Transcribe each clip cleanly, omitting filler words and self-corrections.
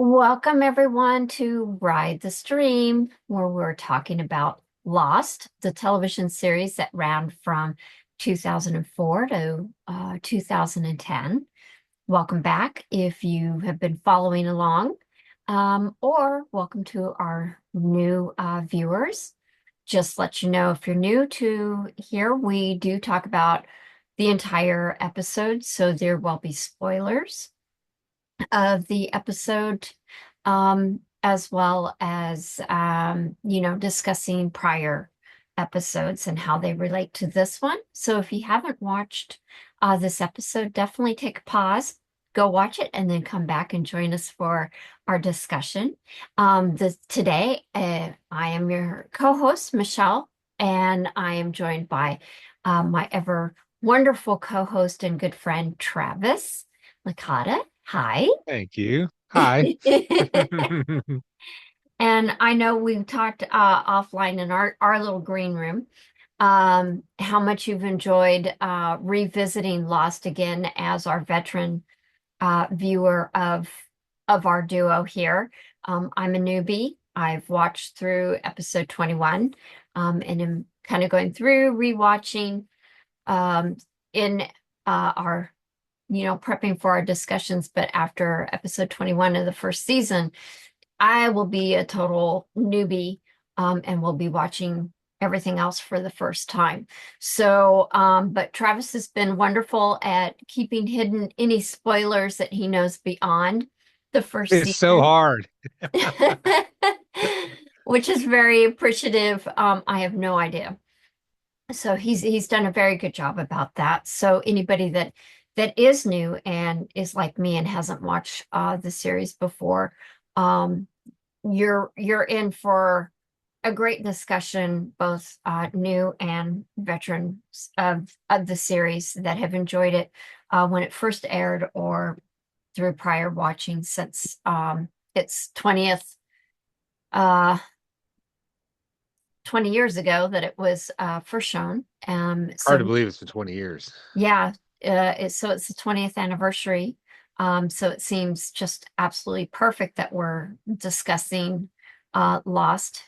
Welcome everyone to Ride the Stream, where we're talking about Lost, the television series that ran from 2004 to 2010. Welcome back if you have been following along, or welcome to our new viewers. Just let you know if you're new to here, we do talk about the entire episode, so there will be spoilers of the episode, as well as, discussing prior episodes and how they relate to this one. So if you haven't watched this episode, definitely take a pause, go watch it, and then come back and join us for our discussion. Today, I am your co-host, Michelle, and I am joined by my ever wonderful co-host and good friend, Travis Licata. Hi. Thank you. Hi. And I know we've talked offline in our little green room, how much you've enjoyed revisiting Lost again as our veteran viewer of our duo here. I'm a newbie. I've watched through episode 21, and am kind of going through rewatching in our prepping for our discussions. But after episode 21 of the first season, I will be a total newbie, and will be watching everything else for the first time. So, but Travis has been wonderful at keeping hidden any spoilers that he knows beyond the first It's so season, hard. which is very appreciative. I have no idea. So he's done a very good job about that. So anybody that is new and is like me and hasn't watched the series before, um, you're in for a great discussion, both new and veterans of the series that have enjoyed it when it first aired or through prior watching since its 20th uh 20 years ago that it was first shown. Hard to So believe it's been 20 years. yeah, so it's the 20th anniversary. So it seems just absolutely perfect that we're discussing Lost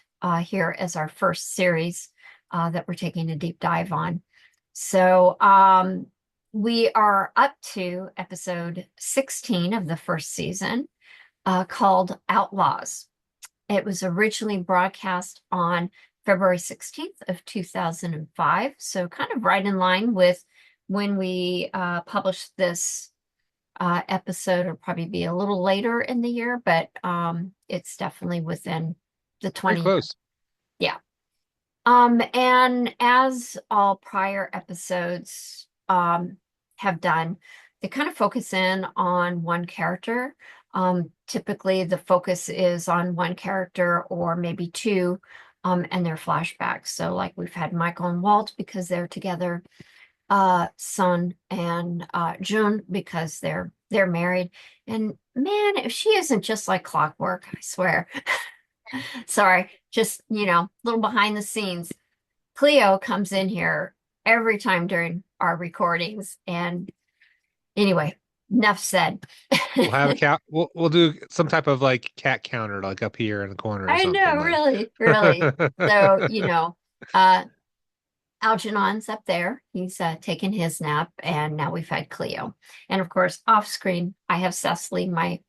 here as our first series that we're taking a deep dive on. So we are up to episode 16 of the first season, called Outlaws. It was originally broadcast on February 16th of 2005, so kind of right in line with when we published this episode. It'll probably be a little later in the year, but it's definitely within the Very 20. close. Yeah. And as all prior episodes have done, they kind of focus in on one character. Typically, the focus is on one character or maybe two, and their flashbacks. So, like we've had Michael and Walt because they're together, Sun and June because they're married. And man, if she isn't just like clockwork, I swear. Sorry, just little behind the scenes. Cleo comes in here every time during our recordings. And anyway, enough said. We'll have a cat. We'll do some type of like cat counter, like up here in the corner or I know, something. Like, really, really. So, uh, Algernon's up there. He's taken his nap, and now we've had Cleo. And of course, off screen, I have Cecily, my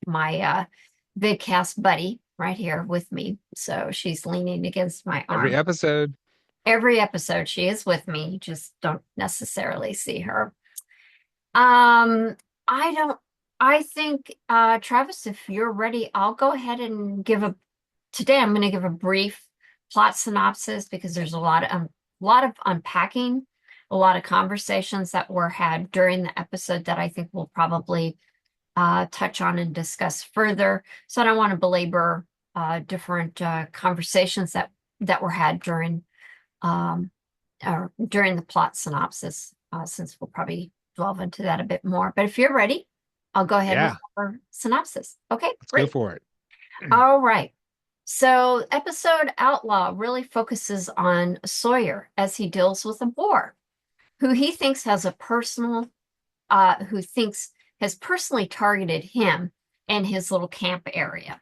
vidcast buddy, right here with me. So she's leaning against my every arm. episode. Every episode, she is with me. You just don't necessarily see her. Um, I don't, I think, Travis, if you're ready, I'll go ahead and today I'm going to give a brief plot synopsis because there's a lot of unpacking, a lot of conversations that were had during the episode that I think we'll probably touch on and discuss further. So I don't want to belabor different conversations that were had um, during the plot synopsis, since we'll probably delve into that a bit more. But if you're ready, I'll go ahead with Yeah, our synopsis. Okay, let's go great. for it. All right. So, episode Outlaw really focuses on Sawyer as he deals with a boar who he thinks has a personal, who thinks has personally targeted him and his little camp area,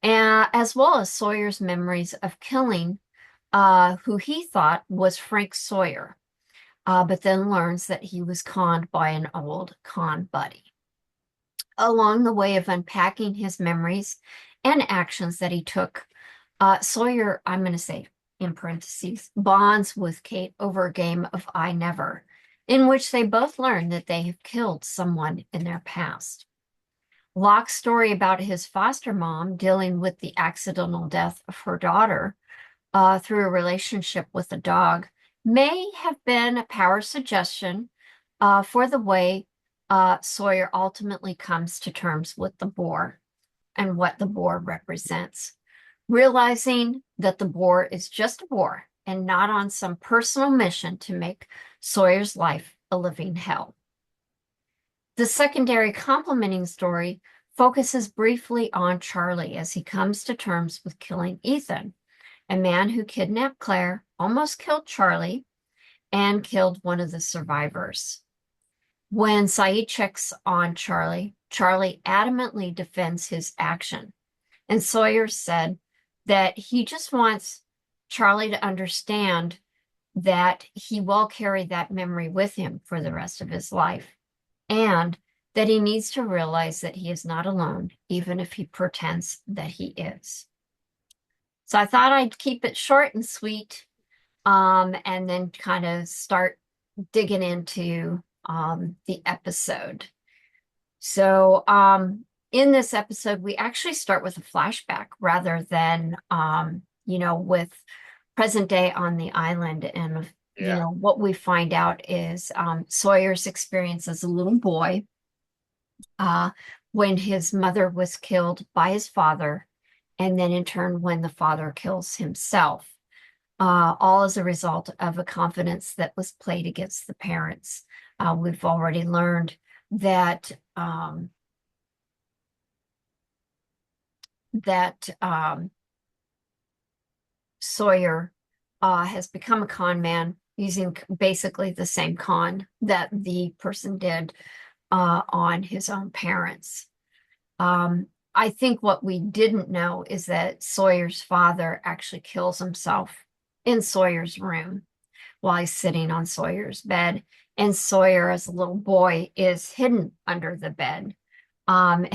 and as well as Sawyer's memories of killing who he thought was Frank Sawyer, but then learns that he was conned by an old con buddy. Along the way of unpacking his memories and actions that he took, Sawyer, I'm going to say in parentheses, bonds with Kate over a game of I Never, in which they both learn that they have killed someone in their past. Locke's story about his foster mom dealing with the accidental death of her daughter through a relationship with a dog may have been a power suggestion for the way Sawyer ultimately comes to terms with the boar and what the boar represents, realizing that the boar is just a boar and not on some personal mission to make Sawyer's life a living hell. The secondary complementing story focuses briefly on Charlie as he comes to terms with killing Ethan, a man who kidnapped Claire, almost killed Charlie, and killed one of the survivors. When Saeed checks on Charlie, Charlie adamantly defends his action. And Sawyer said that he just wants Charlie to understand that he will carry that memory with him for the rest of his life, and that he needs to realize that he is not alone, even if he pretends that he is. So I thought I'd keep it short and sweet, and then kind of start digging into the episode. So, in this episode, we actually start with a flashback rather than, with present day on the island. And, Yeah. what we find out is Sawyer's experience as a little boy uh, when his mother was killed by his father, and then in turn, when the father kills himself, all as a result of a confidence that was played against the parents. We've already learned that Sawyer has become a con man using basically the same con that the person did on his own parents. I think what we didn't know is that Sawyer's father actually kills himself in Sawyer's room while he's sitting on Sawyer's bed. And Sawyer, as a little boy, is hidden under the bed. And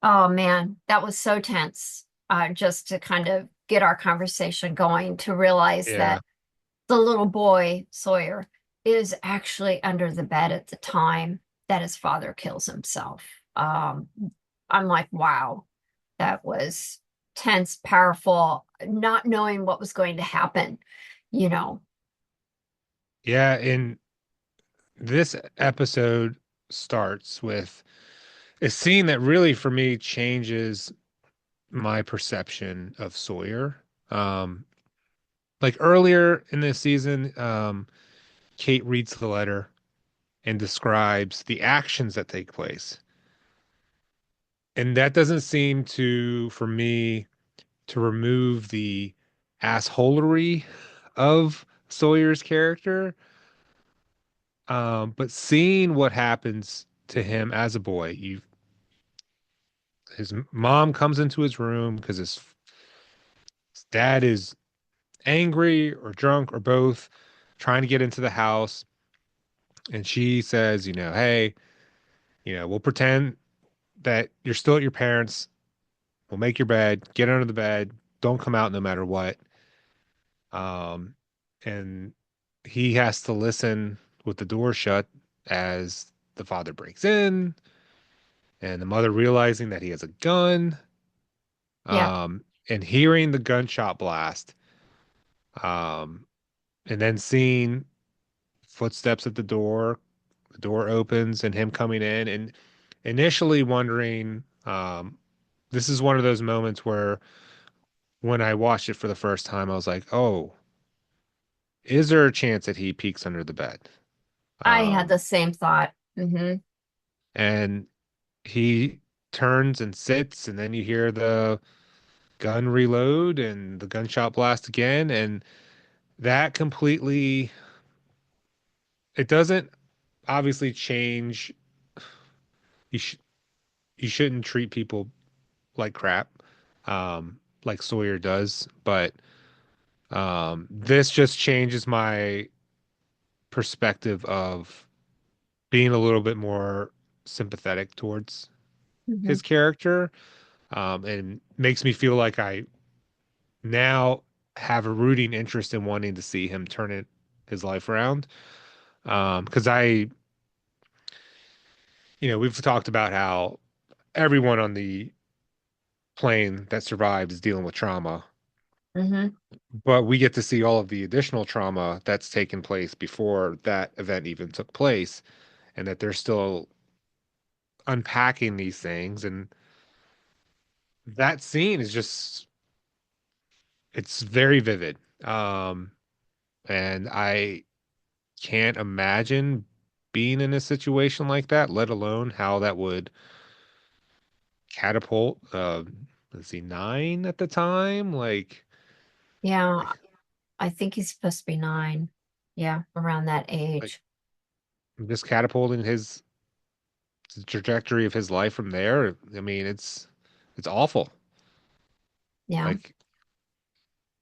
oh man, that was so tense, just to kind of get our conversation going to realize Yeah. that the little boy, Sawyer, is actually under the bed at the time that his father kills himself. Um, I'm like, wow, that was tense, powerful, not knowing what was going to happen, you know. Yeah. And this episode starts with a scene that really, for me, changes my perception of Sawyer. Um, like earlier in this season, Kate reads the letter and describes the actions that take place. And that doesn't seem to, for me, to remove the assholery of Sawyer's character. But seeing what happens to him as a boy, his mom comes into his room because his dad is angry or drunk or both, trying to get into the house. And she says, hey, we'll pretend that you're still at your parents'. We'll make your bed, get under the bed, don't come out no matter what. Um, and he has to listen with the door shut as the father breaks in, and the mother realizing that he has a gun, Yeah, and hearing the gunshot blast, um, and then seeing footsteps at the door opens and him coming in, and initially wondering, this is one of those moments where when I watched it for the first time, I was like, oh, is there a chance that he peeks under the bed? I had the Um, same thought. and he turns and sits, and then you hear the gun reload and the gunshot blast again, and that completely, it doesn't obviously change. You sh you shouldn't treat people like crap, like Sawyer does. But this just changes my perspective of being a little bit more sympathetic towards Hmm. his character, and makes me feel like I now have a rooting interest in wanting to see him his life around. Because we've talked about how everyone on the plane that survived is dealing with trauma, Hmm. but we get to see all of the additional trauma that's taken place before that event even took place, and that they're still unpacking these things. And that scene is just, it's very vivid. And I can't imagine being in a situation like that, let alone how that would catapult, let's see, 9 at the time, Yeah, like I think he's supposed to be 9. Yeah, around that like age. just catapulting his the trajectory of his life from there. I mean, it's awful. Yeah. Like,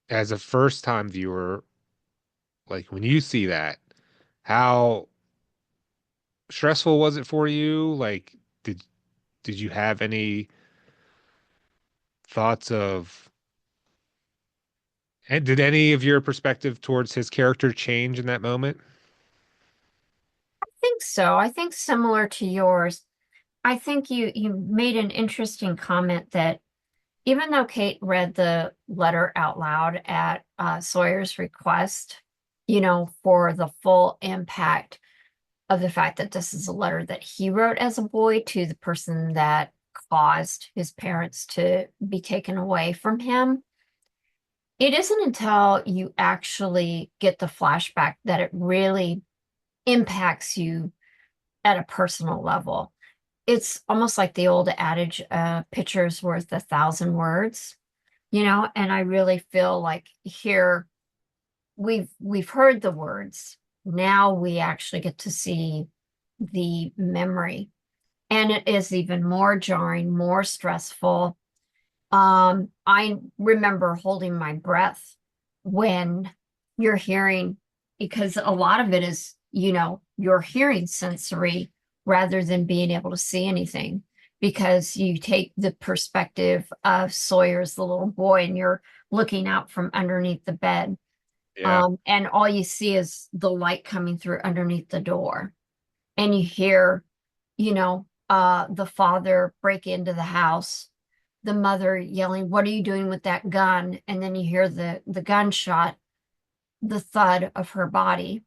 as a first time viewer, like when you see that, how stressful was it for you? Like, did you have any thoughts of, and did any of your perspective towards his character change in that moment? I think so. I think similar to yours. I think you made an interesting comment that even though Kate read the letter out loud at Sawyer's request, for the full impact of the fact that this is a letter that he wrote as a boy to the person that caused his parents to be taken away from him, it isn't until you actually get the flashback that it really impacts you at a personal level. It's almost like the old adage, picture's worth 1,000 words, and I really feel like here we've heard the words. Now we actually get to see the memory. And it is even more jarring, more stressful. I remember holding my breath when you're hearing, because a lot of it is, you're hearing sensory rather than being able to see anything, because you take the perspective of Sawyer as the little boy and you're looking out from underneath the bed. Yeah, And all you see is the light coming through underneath the door. And you hear, the father break into the house, the mother yelling, "What are you doing with that gun?" And then you hear the gunshot, the thud of her body.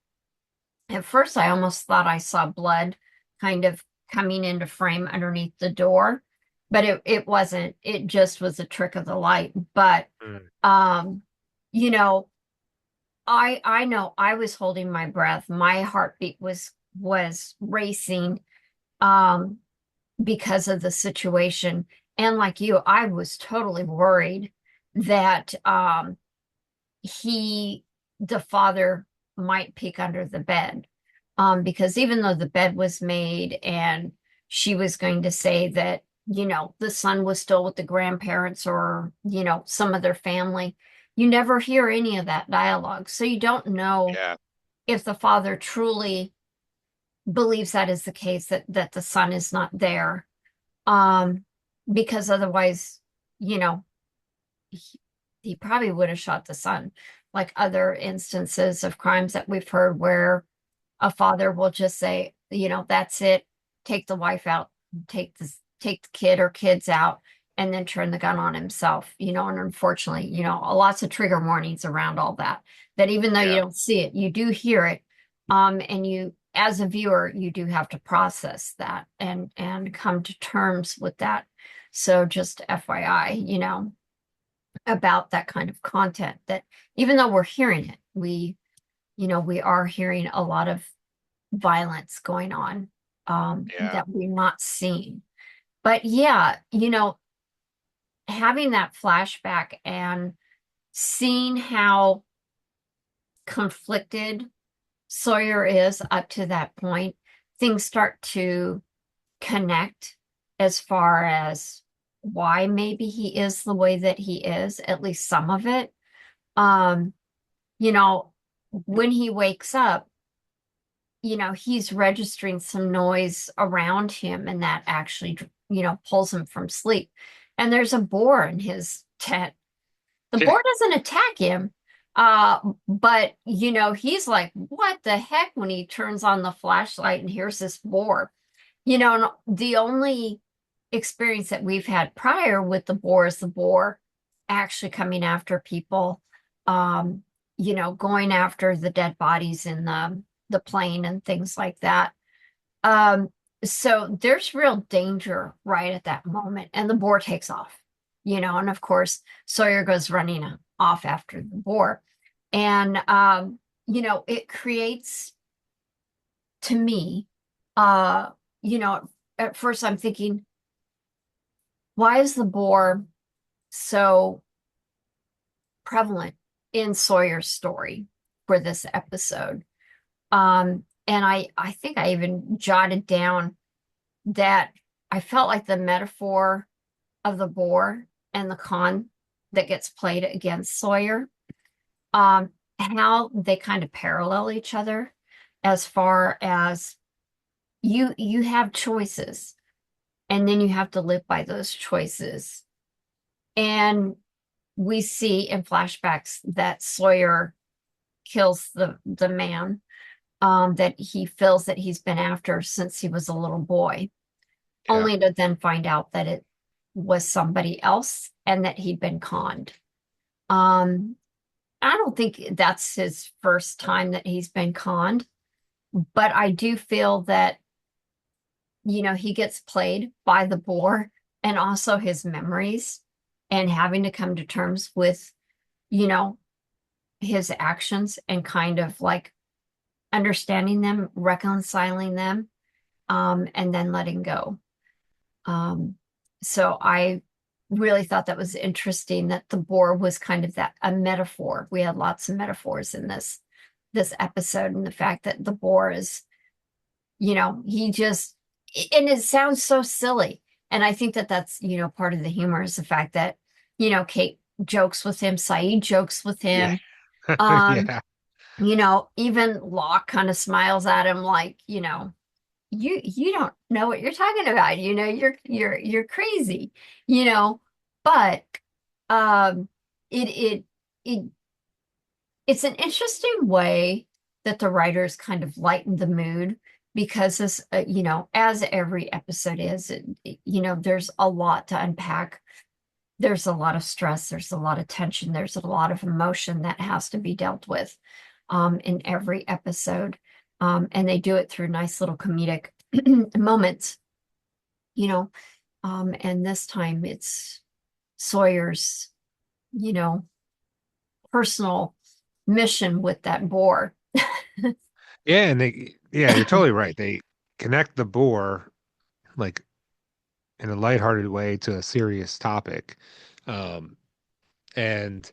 At first, I almost thought I saw blood kind of coming into frame underneath the door, but it wasn't. It just was a trick of the light. But mm, um, you know, I know I was holding my breath. My heartbeat was racing um because of the situation. And like you, I was totally worried that he, the father, might peek under the bed. Because even though the bed was made and she was going to say that, the son was still with the grandparents or, some other family, you never hear any of that dialogue. So you don't know yeah, if the father truly believes that is the case, that the son is not there. Um, because otherwise, you know, he probably would have shot the son, like other instances of crimes that we've heard where a father will just say, that's it, take the wife out, take the kid or kids out, and then turn the gun on himself, and unfortunately, lots of trigger warnings around all that, that even though you yeah. don't see it, you do hear it. And you, as a viewer, you do have to process that and come to terms with that. So just FYI, about that kind of content, that even though we're hearing it, we are hearing a lot of violence going on, Yeah. that we're not seeing. But yeah, having that flashback and seeing how conflicted Sawyer is up to that point, things start to connect. as far as why maybe he is the way that he is, at least some of it. Um, you know, when he wakes up, he's registering some noise around him, and that actually, pulls him from sleep. And there's a boar in his tent. The Yeah. boar doesn't attack him, but he's like, "What the heck?" When he turns on the flashlight and here's this boar. And the only experience that we've had prior with the boar is the boar actually coming after people, um, going after the dead bodies in the plane and things like that. Um, so there's real danger right at that moment, and the boar takes off, and of course Sawyer goes running off after the boar. And it creates to me, uh, you know, at first I'm thinking, why is the boar so prevalent in Sawyer's story for this episode? And I think I even jotted down that I felt like the metaphor of the boar and the con that gets played against Sawyer, how they kind of parallel each other as far as you have choices and then you have to live by those choices. And we see in flashbacks that Sawyer kills the man that he feels that he's been after since he was a little boy, Yeah. only to then find out that it was somebody else and that he'd been conned. Um, I don't think that's his first time that he's been conned, but I do feel that, he gets played by the boar and also his memories and having to come to terms with, you know, his actions and kind of like understanding them, reconciling them, and then letting go. Um, so I really thought that was interesting that the boar was kind of that a metaphor. We had lots of metaphors in this episode, and the fact that the boar is, he just, and it sounds so silly. And I think that that's, part of the humor is the fact that, Kate jokes with him, Saeed jokes with Yeah. him. Um, Yeah. Even Locke kind of smiles at him like, you don't know what you're talking about. You're crazy, you know. But um it it it it's an interesting way that the writers kind of lighten the mood because this, as every episode is, there's a lot to unpack. There's a lot of stress, there's a lot of tension, there's a lot of emotion that has to be dealt with in every episode. And they do it through nice little comedic moments, you know. And this time it's Sawyer's, you know, personal mission with that boar. Yeah, and yeah, you're totally right. They connect the boar like in a lighthearted way to a serious topic. Um, and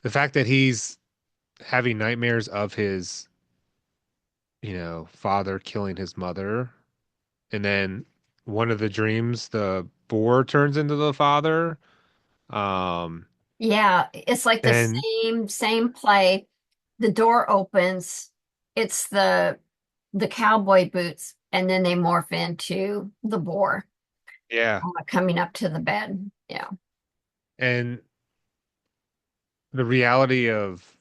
the fact that he's having nightmares of his, father killing his mother, and then one of the dreams, the boar turns into the father. Um, Yeah, it's like the and same play. The door opens, it's the cowboy boots, and then they morph into the boar yeah, coming up to the bed. Yeah. and the reality of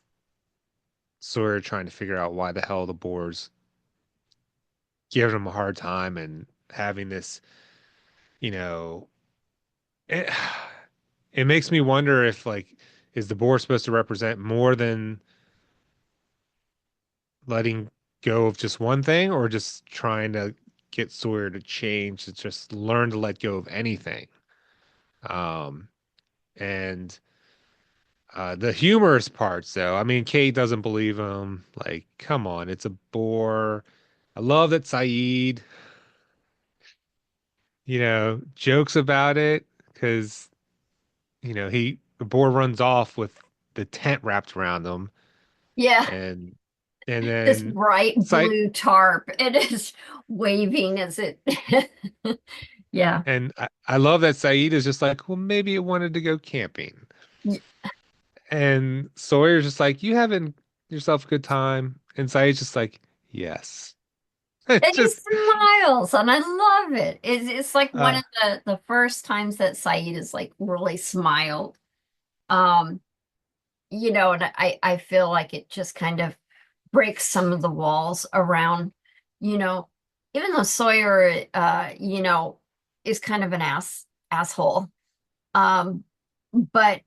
Sawyer trying to figure out why the hell the boar's giving him a hard time and having this, you know, it, it makes me wonder if like is the boar supposed to represent more than letting go of just one thing or just trying to get Sawyer to change to just learn to let go of anything. Um, and the humorous parts though, I mean, Kate doesn't believe him. Like, come on, it's a boar. I love that Saeed, jokes about it because, the boar runs off with the tent wrapped around him Yeah. and and This then bright Saeed, blue tarp. It is waving as it Yeah. And I love that Saeed is just like, well, maybe it wanted to go camping. Y- And Sawyer's just like, you having yourself a good time? And Saeed's just like, yes. And It he just, smiles, and I love it. It's like one uh, of the first times that Saeed is like really smiled. Um, and I feel like it just kind of breaks some of the walls around, you know, even though Sawyer, is kind of an asshole. Um, but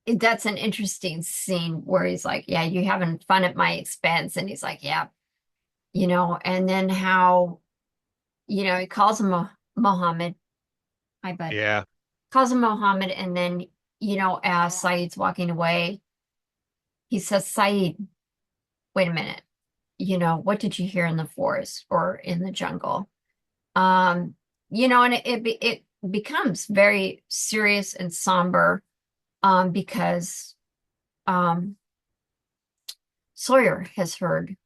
that's an interesting scene where he's like, "Yeah, you having fun at my expense," and he's like, "Yeah," and then how, he calls him Mohammed. Hi, bud. yeah, Calls him Mohammed, and then, as Saeed's walking away, he says, "Saeed, wait a minute. What did you hear in the forest or in the jungle?" Um, and it becomes very serious and somber, because um, Sawyer has heard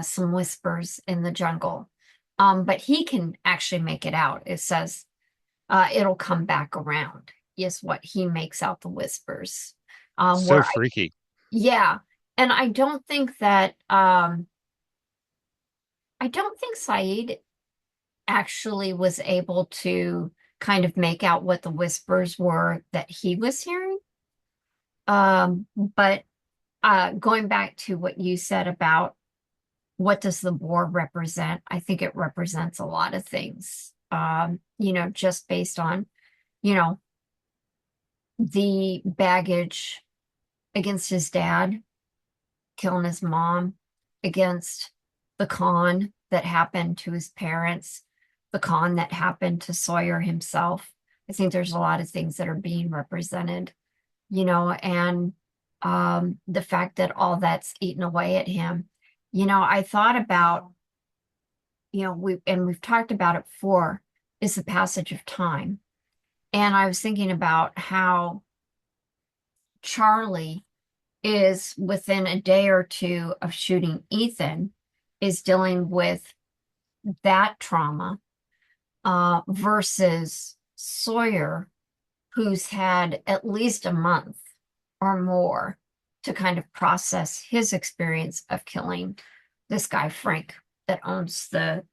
some whispers in the jungle, but he can actually make it out. It says it'll come back around, is what he makes out the whispers. so Where freaky. yeah, and I don't think Saeed actually was able to kind of make out what the whispers were that he was hearing. But going back to what you said about what does the boar represent, I think it represents a lot of things. Just based on, you know, the baggage against his dad, killing his mom, against the con that happened to his parents, the con that happened to Sawyer himself. I think there's a lot of things that are being represented, and the fact that all that's eaten away at him. I thought about, we've talked about it before, is the passage of time. And I was thinking about how Charlie is within a day or two of shooting Ethan, is dealing with that trauma, versus Sawyer, who's had at least a month or more to kind of process his experience of killing this guy Frank that owns the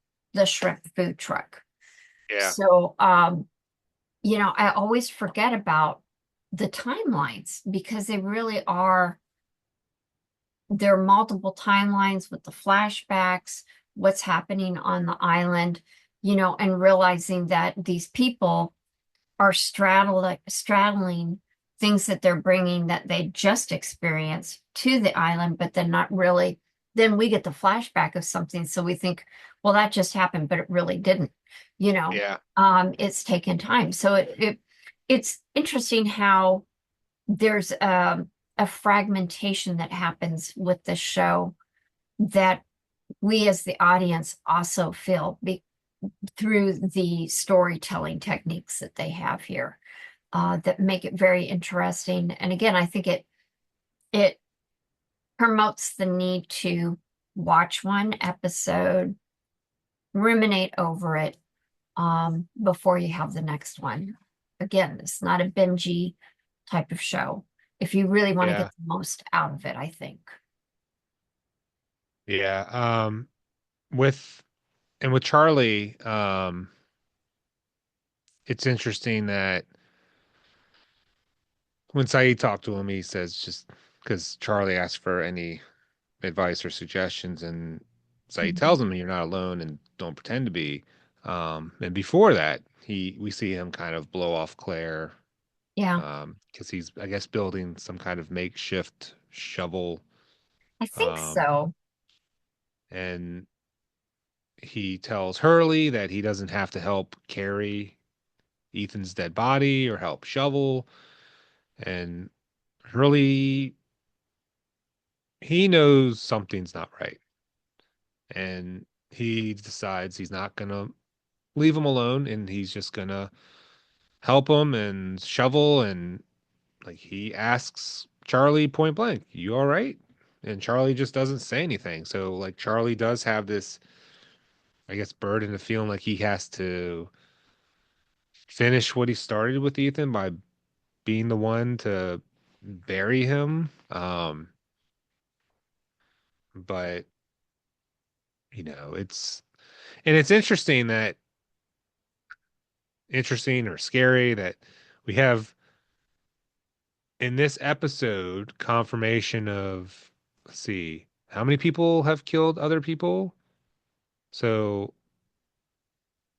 shrimp food truck. Yeah. So I always forget about the timelines because they really are, there are multiple timelines with the flashbacks, what's happening on the island, and realizing that these people are straddling things that they're bringing that they just experienced to the island, but then not really. Then we get the flashback of something, so we think, well, that just happened, but it really didn't. Yeah. It's taken time, so it's interesting how there's a fragmentation that happens with the show that we as the audience also feel through the storytelling techniques that they have here, that make it very interesting. And again, I think it promotes the need to watch one episode, ruminate over it, before you have the next one. Again, it's not a bingey type of show. If you really want to get Yeah. the most out of it, I think. Yeah. With with Charlie, it's interesting that when Saeed talked to him, he says just because Charlie asked for any advice or suggestions, and Saeed Mhm. tells him you're not alone and don't pretend to be. And before that, we see him kind of blow off Claire, Yeah, because he's, I guess, building some kind of makeshift shovel. I think Um, so. and he tells Hurley that he doesn't have to help carry Ethan's dead body or help shovel. And Hurley, he knows something's not right. And he decides he's not going to leave him alone and he's just going to help him and shovel. And like he asks Charlie point blank, "You all right?" And Charlie just doesn't say anything. So like Charlie does have this I guess, burden of feeling like he has to finish what he started with Ethan by being the one to bury him. But it's and it's interesting or scary that we have in this episode confirmation of, let's see, how many people have killed other people? So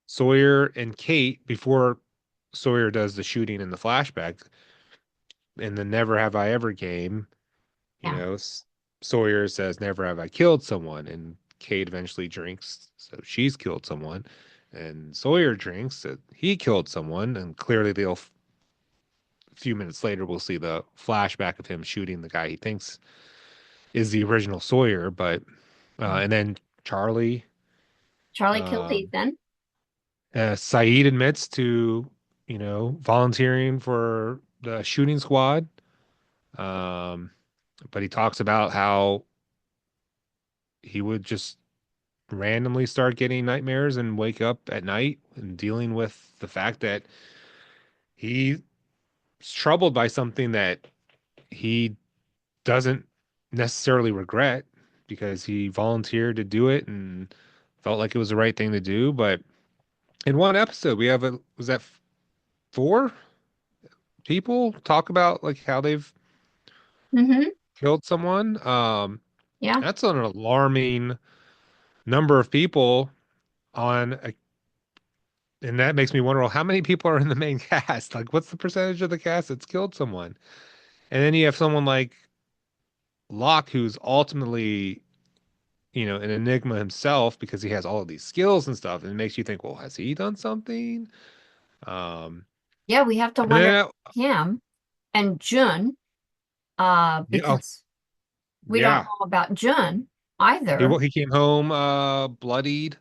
Sawyer and Kate, before Sawyer does the shooting in the flashback in the Never Have I Ever game, you Yeah. know, Sawyer says, "Never have I killed someone," and Kate eventually drinks, so she's killed someone, and Sawyer drinks that he killed someone, and clearly they'll. A few minutes later, we'll see the flashback of him shooting the guy he thinks is the original Sawyer, but and then Charlie, Charlie killed um, Ethan. Saeed admits to, volunteering for the shooting squad. Um, but he talks about how he would just randomly start getting nightmares and wake up at night and dealing with the fact that he's troubled by something that he doesn't necessarily regret because he volunteered to do it and felt like it was the right thing to do. But in one episode, we have was that four people talk about like how they've Hmm. killed someone. Yeah. That's an alarming number of people on a, and that makes me wonder, well, how many people are in the main cast? Like, what's the percentage of the cast that's killed someone? And then you have someone like Locke, who's ultimately, an enigma himself because he has all of these skills and stuff, and it makes you think, well, has he done something? Um, Yeah, we have to and wonder then, him and Jun, yeah, oh, because we don't yeah, know about Jun he either. he came home bloodied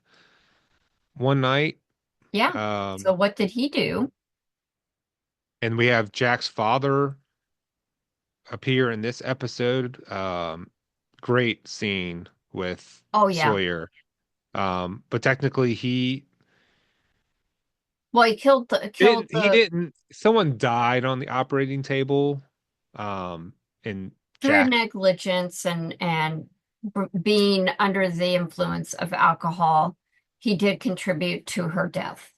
one night. Yeah. So Um, what did he do? and we have Jack's father appear in this episode. Great scene with Oh yeah. Sawyer. But technically Well, he killed he the didn't someone died on the operating table. Um, and through Jack negligence and being under the influence of alcohol, he did contribute to her death.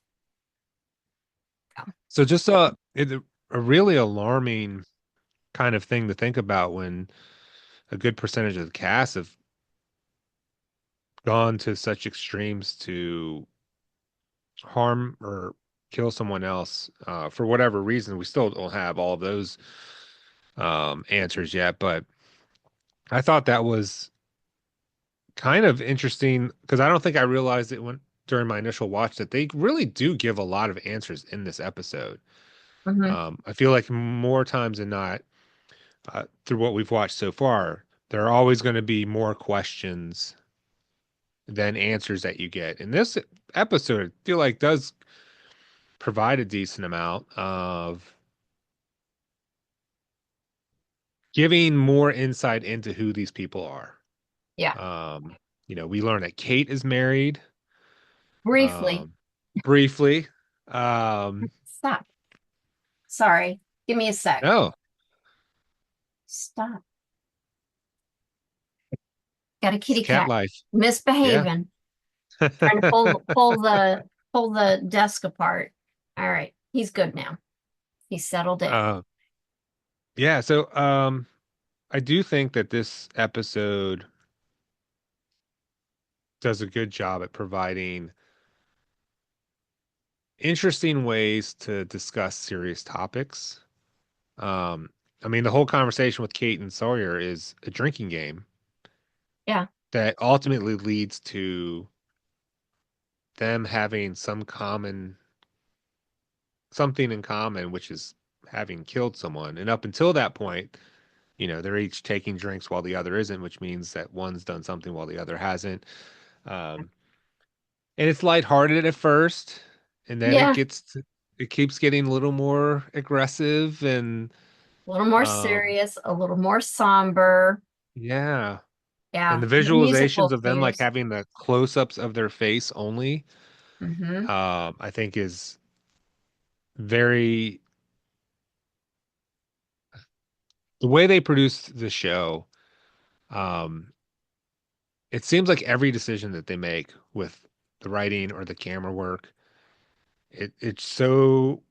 Yeah. so just a really alarming kind of thing to think about when a good percentage of the cast have gone to such extremes to harm or kill someone else for whatever reason. We still don't have all of those answers yet, but I thought that was kind of interesting because I don't think I realized it when during my initial watch that they really do give a lot of answers in this episode. Hmm. I feel like more times than not, through what we've watched so far, there are always going to be more questions than answers that you get. In this episode, I feel like does provide a decent amount of giving more insight into who these people are. Yeah. Um, we learn that Kate is married, Briefly. um, briefly. Um, Stop. Sorry. Give me a sec. no, Stop. Got a it's kitty cat cat life. Yeah. misbehaving, trying to pull the desk apart. All right. He's good now. He's settled in. uh, yeah. So, I do think that this episode does a good job at providing interesting ways to discuss serious topics. Um, I mean, the whole conversation with Kate and Sawyer is a drinking game Yeah. that ultimately leads to them having something in common, which is having killed someone. And up until that point, they're each taking drinks while the other isn't, which means that one's done something while the other hasn't. Um, and it's lighthearted at first, and then Yeah. it keeps getting a little more aggressive and A little more um, serious, a little more somber. yeah. And Yeah, the the visualizations musical of them like cues. having the close-ups of their face only, Hmm. I think is very the way they produced the show. Um, it seems like every decision that they make with the writing or the camera work, it's so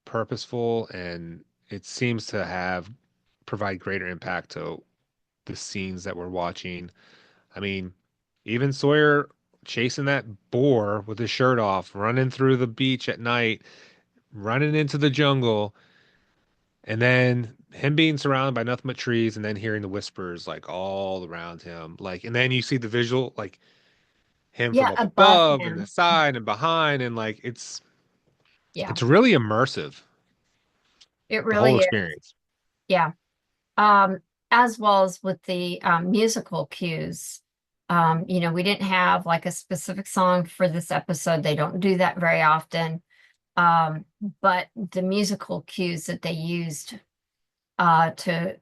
purposeful and it seems to have provide greater impact to the scenes that we're watching. I mean, even Sawyer chasing that boar with his shirt off, running through the beach at night, running into the jungle, and then him being surrounded by nothing but trees and then hearing the whispers like all around him. Like, and then you see the visual, like him Yeah, from up above above and the him. side and behind, and like Yeah, it's really immersive, it the whole really is. experience. Yeah. Um, as well as with the musical cues. We didn't have like a specific song for this episode. They don't do that very often. Um, but the musical cues that they used to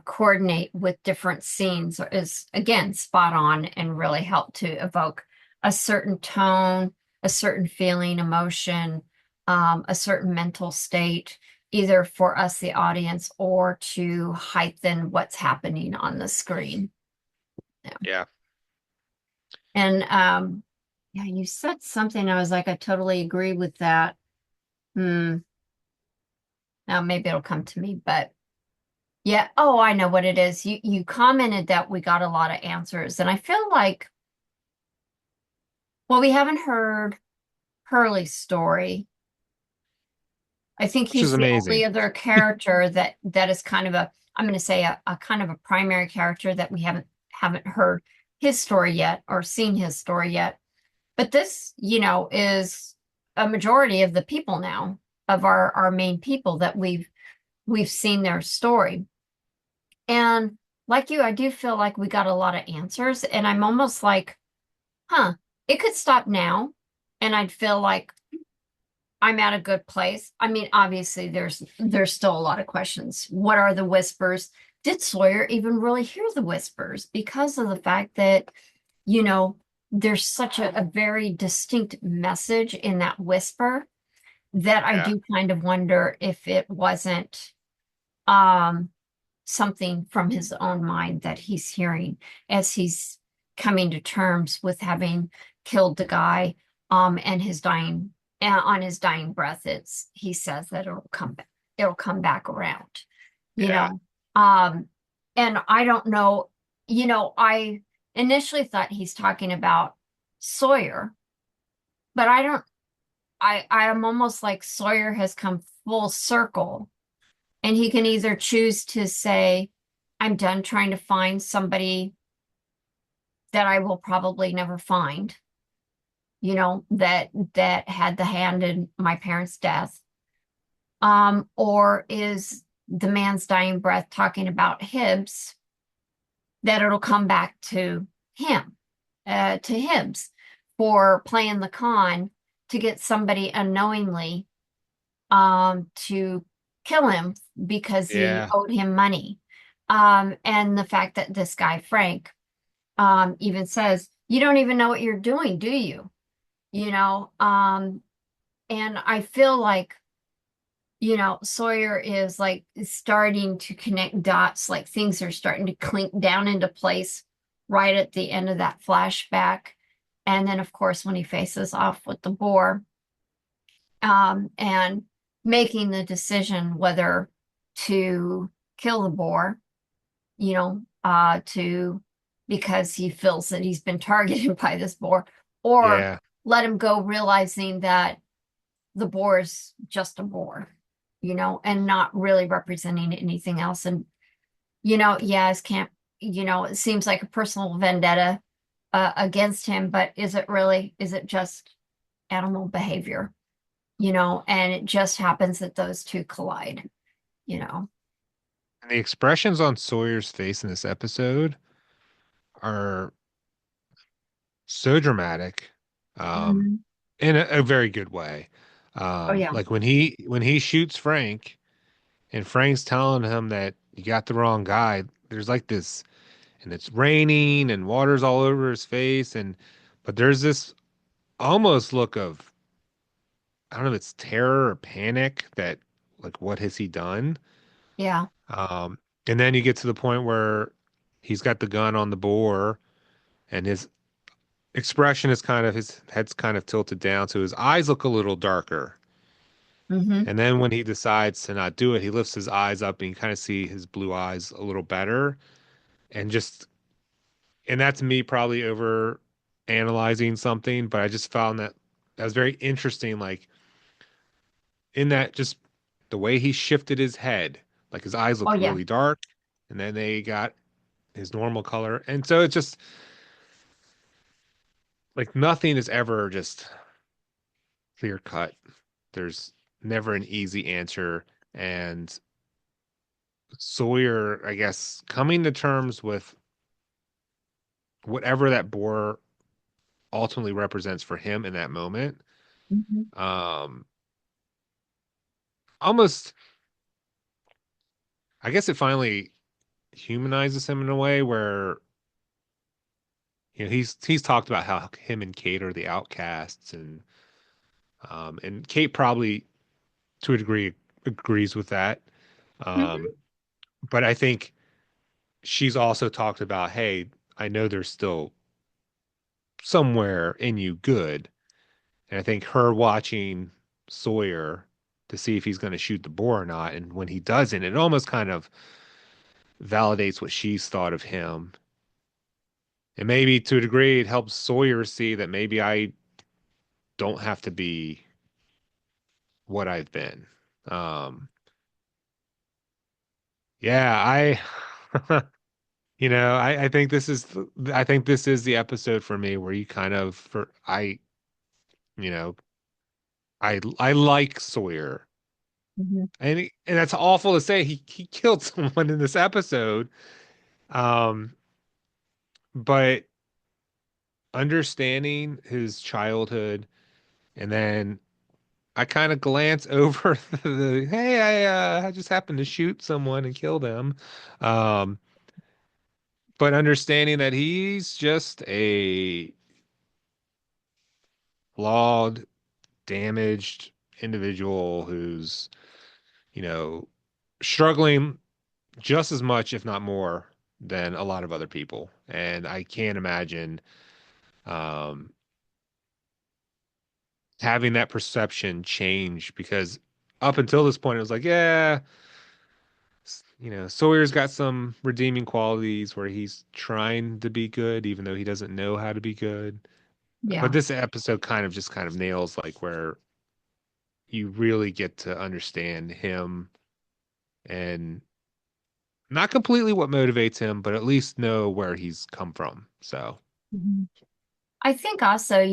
coordinate with different scenes is again spot on and really help to evoke a certain tone, a certain feeling, emotion, a certain mental state, either for us, the audience, or to heighten what's happening on the screen. Yeah. Yeah. And yeah, you said something. I was like, I totally agree with that. Hmm. Now maybe it'll come to me, but yeah. Oh, I know what it is. You commented that we got a lot of answers, and I feel like, well, we haven't heard Hurley's story. I think Which is he's the only amazing. other character that is kind of a, I'm going to say a kind of a primary character that we haven't heard his story yet or seen his story yet. But this, is a majority of the people now of our main people that we've seen their story. And like you, I do feel like we got a lot of answers, and I'm almost like, huh, it could stop now, and I'd feel like I'm at a good place. I mean, obviously, there's still a lot of questions. What are the whispers? Did Sawyer even really hear the whispers? Because of the fact that, you know, there's such a very distinct message in that whisper that I Yeah. do kind of wonder if it wasn't um something from his own mind that he's hearing as he's coming to terms with having killed the guy and his dying on his dying breath. It's he says that it'll come back around, you Yeah. know. um and I don't know, I initially thought he's talking about Sawyer, but I don't, I am almost like Sawyer has come full circle, and he can either choose to say, I'm done trying to find somebody that I will probably never find, that had the hand in my parents' death. Or is the man's dying breath talking about Hibbs, that it'll come back him, to Hibbs for playing the con to get somebody unknowingly to kill him because he Yeah. owed him money. And the fact that this guy, Frank, even says, you don't even know what you're doing, do you? You know, and I feel like, Sawyer is like starting to connect dots, like things are starting to clink down into place right at the end of that flashback. And then, of course, when he faces off with the boar, and making the decision whether to kill the boar, to because he feels that he's been targeted by this boar, or Yeah. let him go, realizing that the boar is just a boar, and not really representing anything else. And yeah, it can't, it seems like a personal vendetta against him, but is it really? Is it just animal behavior? And it just happens that those two collide, you know. And the expressions on Sawyer's face in this episode are so dramatic, um, Mhm. in a very good way. Oh yeah. Like when he shoots Frank and Frank's telling him that you got the wrong guy, there's like this and it's raining and water's all over his face but there's this almost look of I don't know if it's terror or panic that like what has he done? Yeah. Um, and then you get to the point where he's got the gun on the boar and his expression is kind of his head's kind of tilted down, so his eyes look a little darker. Hmm. And then when he decides to not do it, he lifts his eyes up and you kind of see his blue eyes a little better. And just and that's me probably over analyzing something, but I just found that that was very interesting, like in that just the way he shifted his head, like his eyes Oh looked yeah. really dark, and then they got his normal color. And so it's just like nothing is ever just clear cut. There's never an easy answer. And Sawyer, I guess, coming to terms with whatever that boar ultimately represents for him in that moment, Hmm. um, almost, I guess it finally humanizes him in a way where, he's talked about how him and Kate are the outcasts, and Kate probably to a degree agrees with that. Hmm. Um, but I think she's also talked about, hey, I know there's still somewhere in you good. And I think her watching Sawyer to see if he's going to shoot the boar or not, and when he doesn't, it almost kind of validates what she's thought of him. And maybe to a degree, it helps Sawyer see that maybe I don't have to be what I've been. Um, yeah, I think I think this is the episode for me where you kind of, you know, I like Sawyer. Hmm. And that's awful to say. He killed someone in this episode. Um, but understanding his childhood, and then I kind of glance over hey, I just happened to shoot someone and kill them. Um, but understanding that he's just a flawed, damaged individual who's, you know, struggling just as much, if not more, than a lot of other people. And I can't imagine um, having that perception change because up until this point, it was like, yeah, Sawyer's got some redeeming qualities where he's trying to be good, even though he doesn't know how to be good. But Yeah. this episode kind of nails like where you really get to understand him and not completely what motivates him, but at least know where he's come from. So, Mhm. I think also,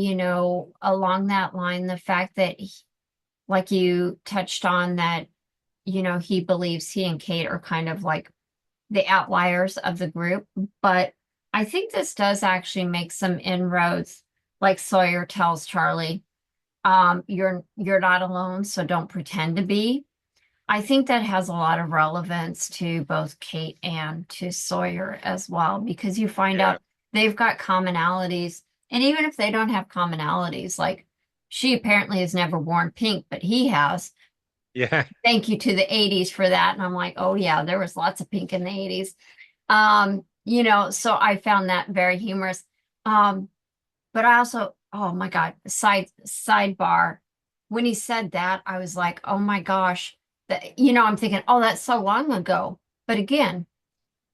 along that line, the fact that, like you touched on, that, he believes he and Kate are kind of like the outliers of the group. But I think this does actually make some inroads, like Sawyer tells Charlie, you're not alone, so don't pretend to be. I think that has a lot of relevance to both Kate and to Sawyer as well, because you find yeah. out they've got commonalities. And even if they don't have commonalities, like she apparently has never worn pink, but he has. Yeah. Thank you to the 80s for that. And I'm like, oh yeah, there was lots of pink in the 80s. So I found that very humorous. Um, but I also, oh my God, sidebar. When he said that, I was like, oh my gosh, I'm thinking, oh, that's so long ago. But again,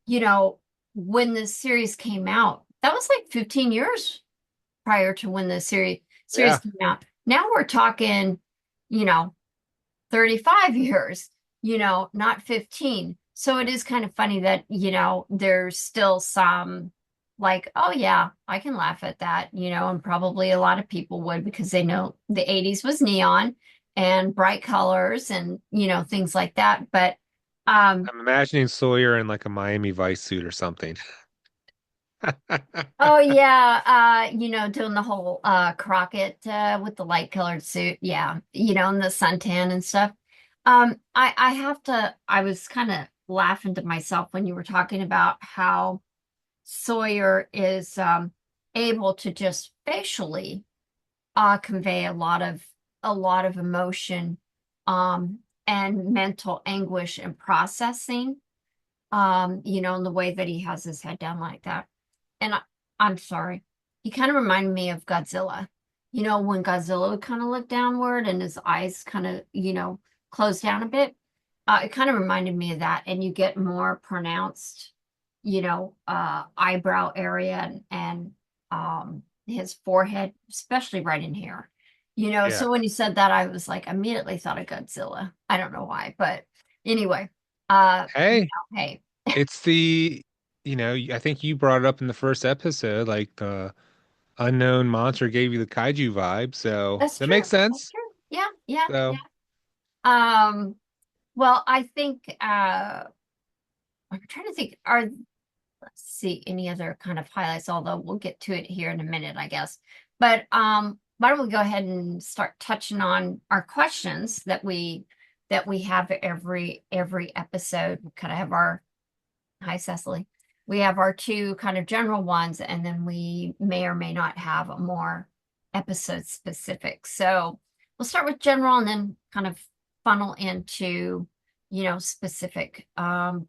you know, when the series came out, that was like 15 years prior to when the series Yeah. came out. Now we're talking, you know, 35 years, not 15. So it is kind of funny that, there's still some like, oh yeah, I can laugh at that, and probably a lot of people would because they know the 80s was neon and bright colors and, things like that. But um I'm imagining Sawyer in like a Miami Vice suit or something. oh yeah, doing the whole Crockett with the light colored suit, yeah, and the suntan and stuff. I was kind of laughing to myself when you were talking about how Sawyer is able to just facially convey a lot of emotion um, and mental anguish and processing. In the way that he has his head down like that. And I'm sorry, he kind of reminded me of Godzilla. When Godzilla would kind of look downward and his eyes kind of, close down a bit. It kind of reminded me of that. And you get more pronounced, eyebrow area and his forehead, especially right in here. Yeah. So when you said that, I was like, immediately thought of Godzilla. I don't know why, but anyway, uh, Hey, hey, it's I think you brought it up in the first episode, like the unknown monster gave you the kaiju vibe, so that's that true. makes That's sense. true. Yeah, yeah, yeah. So, Well, I think I'm trying to think, let's see any other kind of highlights, although we'll get to it here in a minute, I guess. But why don't we go ahead and start touching on our questions that we have every episode. We kind of have our Hi, Cecily. We have our two kind of general ones, and then we may or may not have a more episode specific. So we'll start with general and then kind of funnel into, specific. So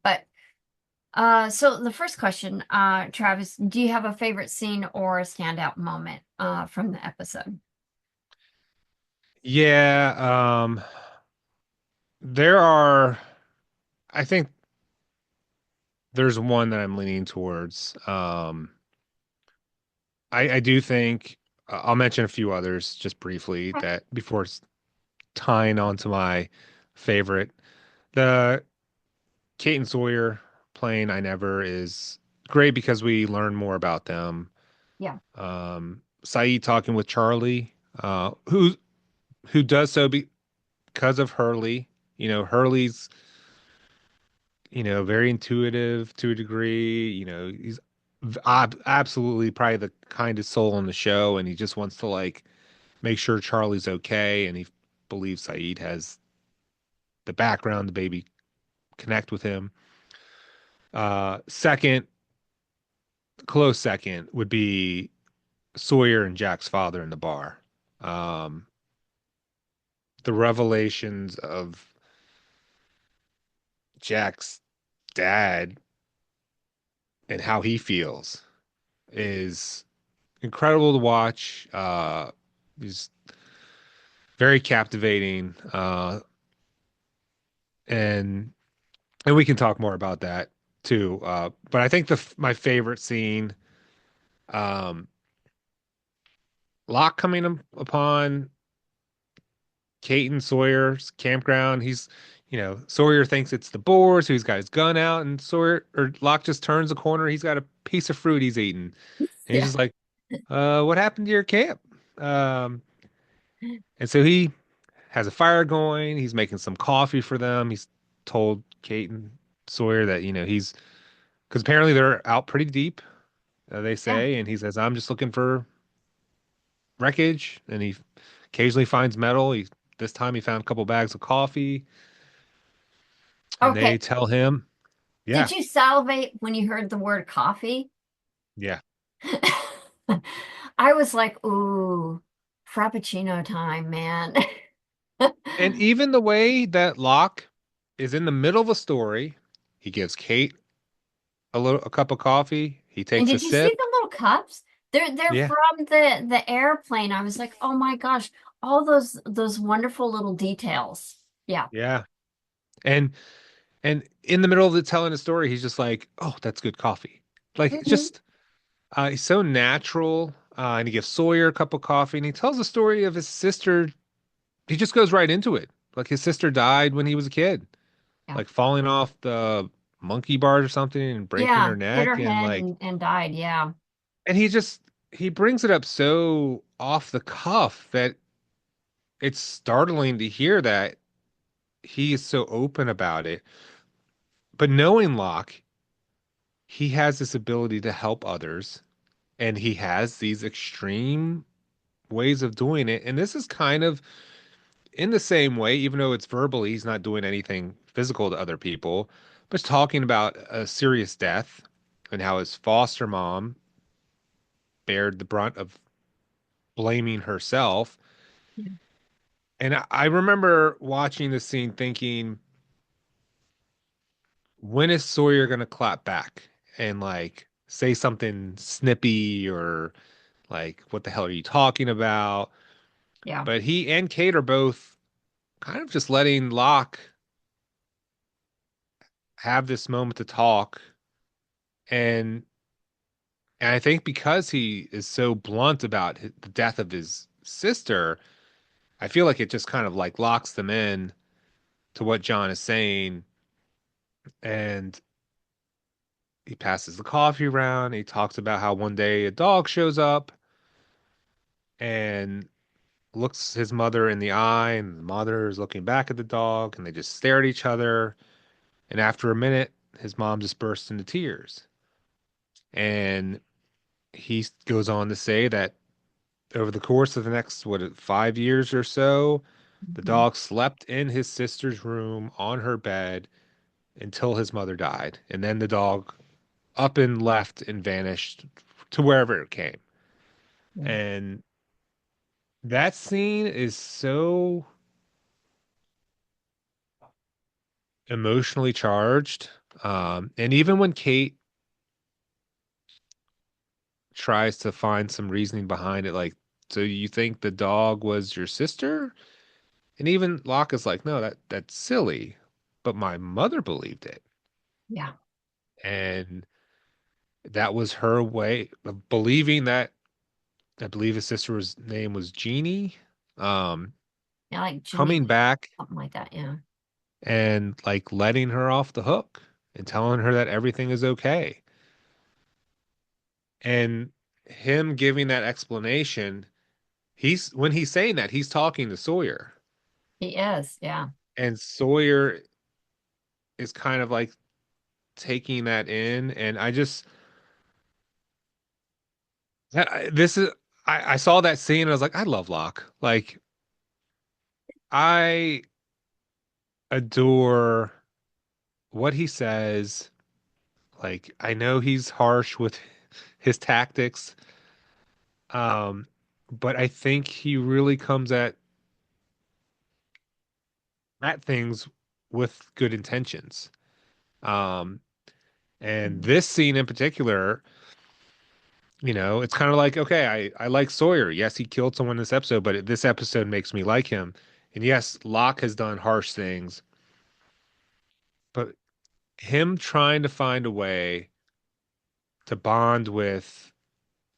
the first question, Travis, do you have a favorite scene or a standout moment from the episode? yeah, there are, I think there's one that I'm leaning towards. I do think I'll mention a few others just briefly Okay. that before tying onto my favorite. The Kate and Sawyer playing I Never is great because we learn more about them. Yeah. Saeed talking with Charlie, who does so because of Hurley. Hurley's, very intuitive to a degree. He's absolutely probably the kindest soul in the show, and he just wants to like make sure Charlie's okay, and he believes Saeed has the background to maybe connect with him. Second, close second would be Sawyer and Jack's father in the bar. Um, the revelations of Jack's dad and how he feels is incredible to watch. He's very captivating, and we can talk more about that too. But I think my favorite scene, um, Locke coming upon Kate and Sawyer's campground. Sawyer thinks it's the boar, so he's got his gun out, and Sawyer or Locke just turns the corner. He's got a piece of fruit he's eating, and he's Yeah. just like, what happened to your camp?" Um, and so he has a fire going. He's making some coffee for them. He's told Kate and Sawyer that, he's because apparently they're out pretty deep, they Yeah. say, and he says, "I'm just looking for wreckage," and he occasionally finds metal. This time he found a couple bags of coffee, and Okay. they tell him, Did "Yeah, you salivate when you heard the word coffee? yeah." I was like, ooh, Frappuccino time, man. And even the way that Locke is in the middle of a story, he gives Kate a cup of coffee. He And takes a did you see sip. the little cups? They're Yeah, from the airplane. I was like, oh my gosh, all those wonderful little details. Yeah. yeah. And in the middle of the telling a story, he's just like, "Oh, that's good coffee." Like Hmm. just he's so natural. And he gives Sawyer a cup of coffee, and he tells the story of his sister. He just goes right into it. Like his sister died when he was a kid, Yeah. like falling off the monkey bars or something and breaking Yeah. her Hit her neck, and head like, and died. Yeah. and he brings it up so off the cuff that it's startling to hear that he is so open about it. But knowing Locke, he has this ability to help others, and he has these extreme ways of doing it. And this is kind of in the same way, even though it's verbally, he's not doing anything physical to other people, but talking about a serious death. and how his foster mom bared the brunt of blaming herself. Yeah. And I remember watching the scene thinking, when is Sawyer gonna clap back and like say something snippy or like, what the hell are you talking about? Yeah. But he and Kate are both kind of just letting Locke have this moment to talk. And and I think because he is so blunt about the death of his sister, I feel like it just kind of like locks them in to what John is saying. And he passes the coffee around. He talks about how one day a dog shows up and looks his mother in the eye, and the mother is looking back at the dog, and they just stare at each other. And after a minute, his mom just bursts into tears. And he goes on to say that over the course of the next, 5 years or so, the Mhm. dog slept in his sister's room on her bed until his mother died. And then the dog up and left and vanished to wherever it came. Yeah. And that scene is so emotionally charged. And even when Kate tries to find some reasoning behind it, like, so you think the dog was your sister? And even Locke is like, no, that's silly. But my mother believed it. Yeah. And that was her way of believing that. I believe his sister's name was Jeannie. Um, Yeah, like Coming Jimmy, back something like that. Yeah. and like letting her off the hook and telling her that everything is okay. And him giving that explanation, he's when he's saying that, he's talking to Sawyer. He is. Yeah. And Sawyer is kind of like taking that in. And this is, I saw that scene and I was like, I love Locke. Like, I adore what he says. Like, I know he's harsh with his tactics, um, but I think he really comes at things with good intentions. Um, and Mhm. this scene in particular, it's kind of like, okay, I like Sawyer. Yes, he killed someone this episode, but this episode makes me like him. And yes, Locke has done harsh things, but him trying to find a way to bond with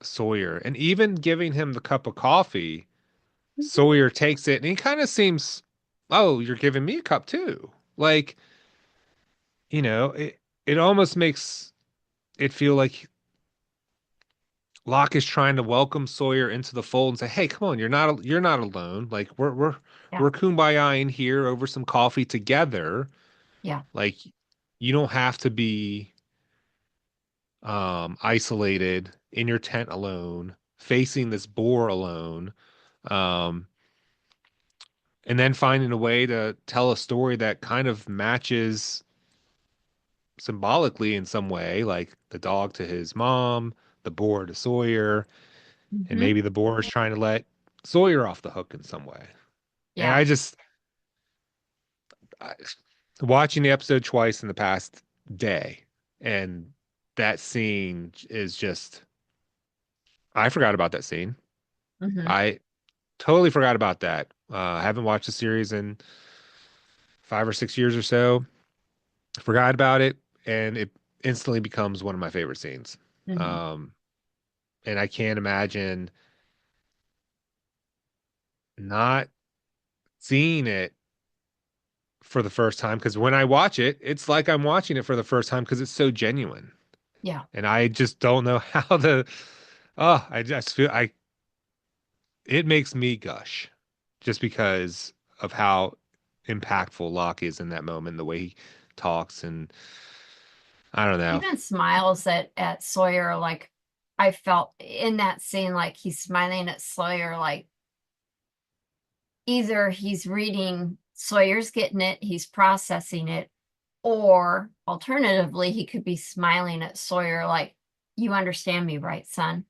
Sawyer and even giving him the cup of coffee, Mhm. Sawyer takes it and he kind of seems, oh, you're giving me a cup too. Like, it almost makes it feel like Locke is trying to welcome Sawyer into the fold and say, "Hey, come on, you're not alone. Like Yeah. we're kumbayaing here over some coffee together. Yeah. Like you don't have to be isolated in your tent alone, facing this boar alone." Um, and then finding a way to tell a story that kind of matches symbolically in some way, like the dog to his mom, the boar to Sawyer, and Hmm. maybe the boar is trying to let Sawyer off the hook in some way. And Yeah. I, watching the episode twice in the past day, and that scene is just, I forgot about that scene. Hmm. I totally forgot about that. I haven't watched the series in 5 or 6 years or so. Forgot about it, and it instantly becomes one of my favorite scenes. Hmm. Um, and I can't imagine not seeing it for the first time because when I watch it, it's like I'm watching it for the first time because it's so genuine. Yeah. And I just don't know how I just feel it makes me gush just because of how impactful Locke is in that moment, the way he talks, and I don't know. Even smiles at Sawyer, like I felt in that scene, like he's smiling at Sawyer, like either he's reading, Sawyer's getting it, he's processing it, Or alternatively, he could be smiling at Sawyer like, you understand me, right, son?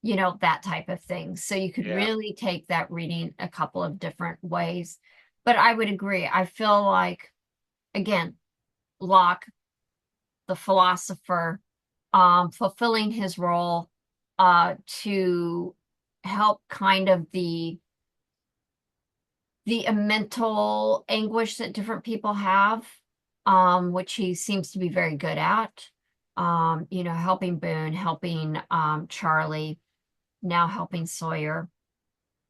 That type of thing. So you could Yeah. really take that reading a couple of different ways. But I would agree. I feel like, again, Locke, the philosopher, fulfilling his role to help kind of the mental anguish that different people have, which he seems to be very good at. Helping Boone, helping Charlie, now helping Sawyer,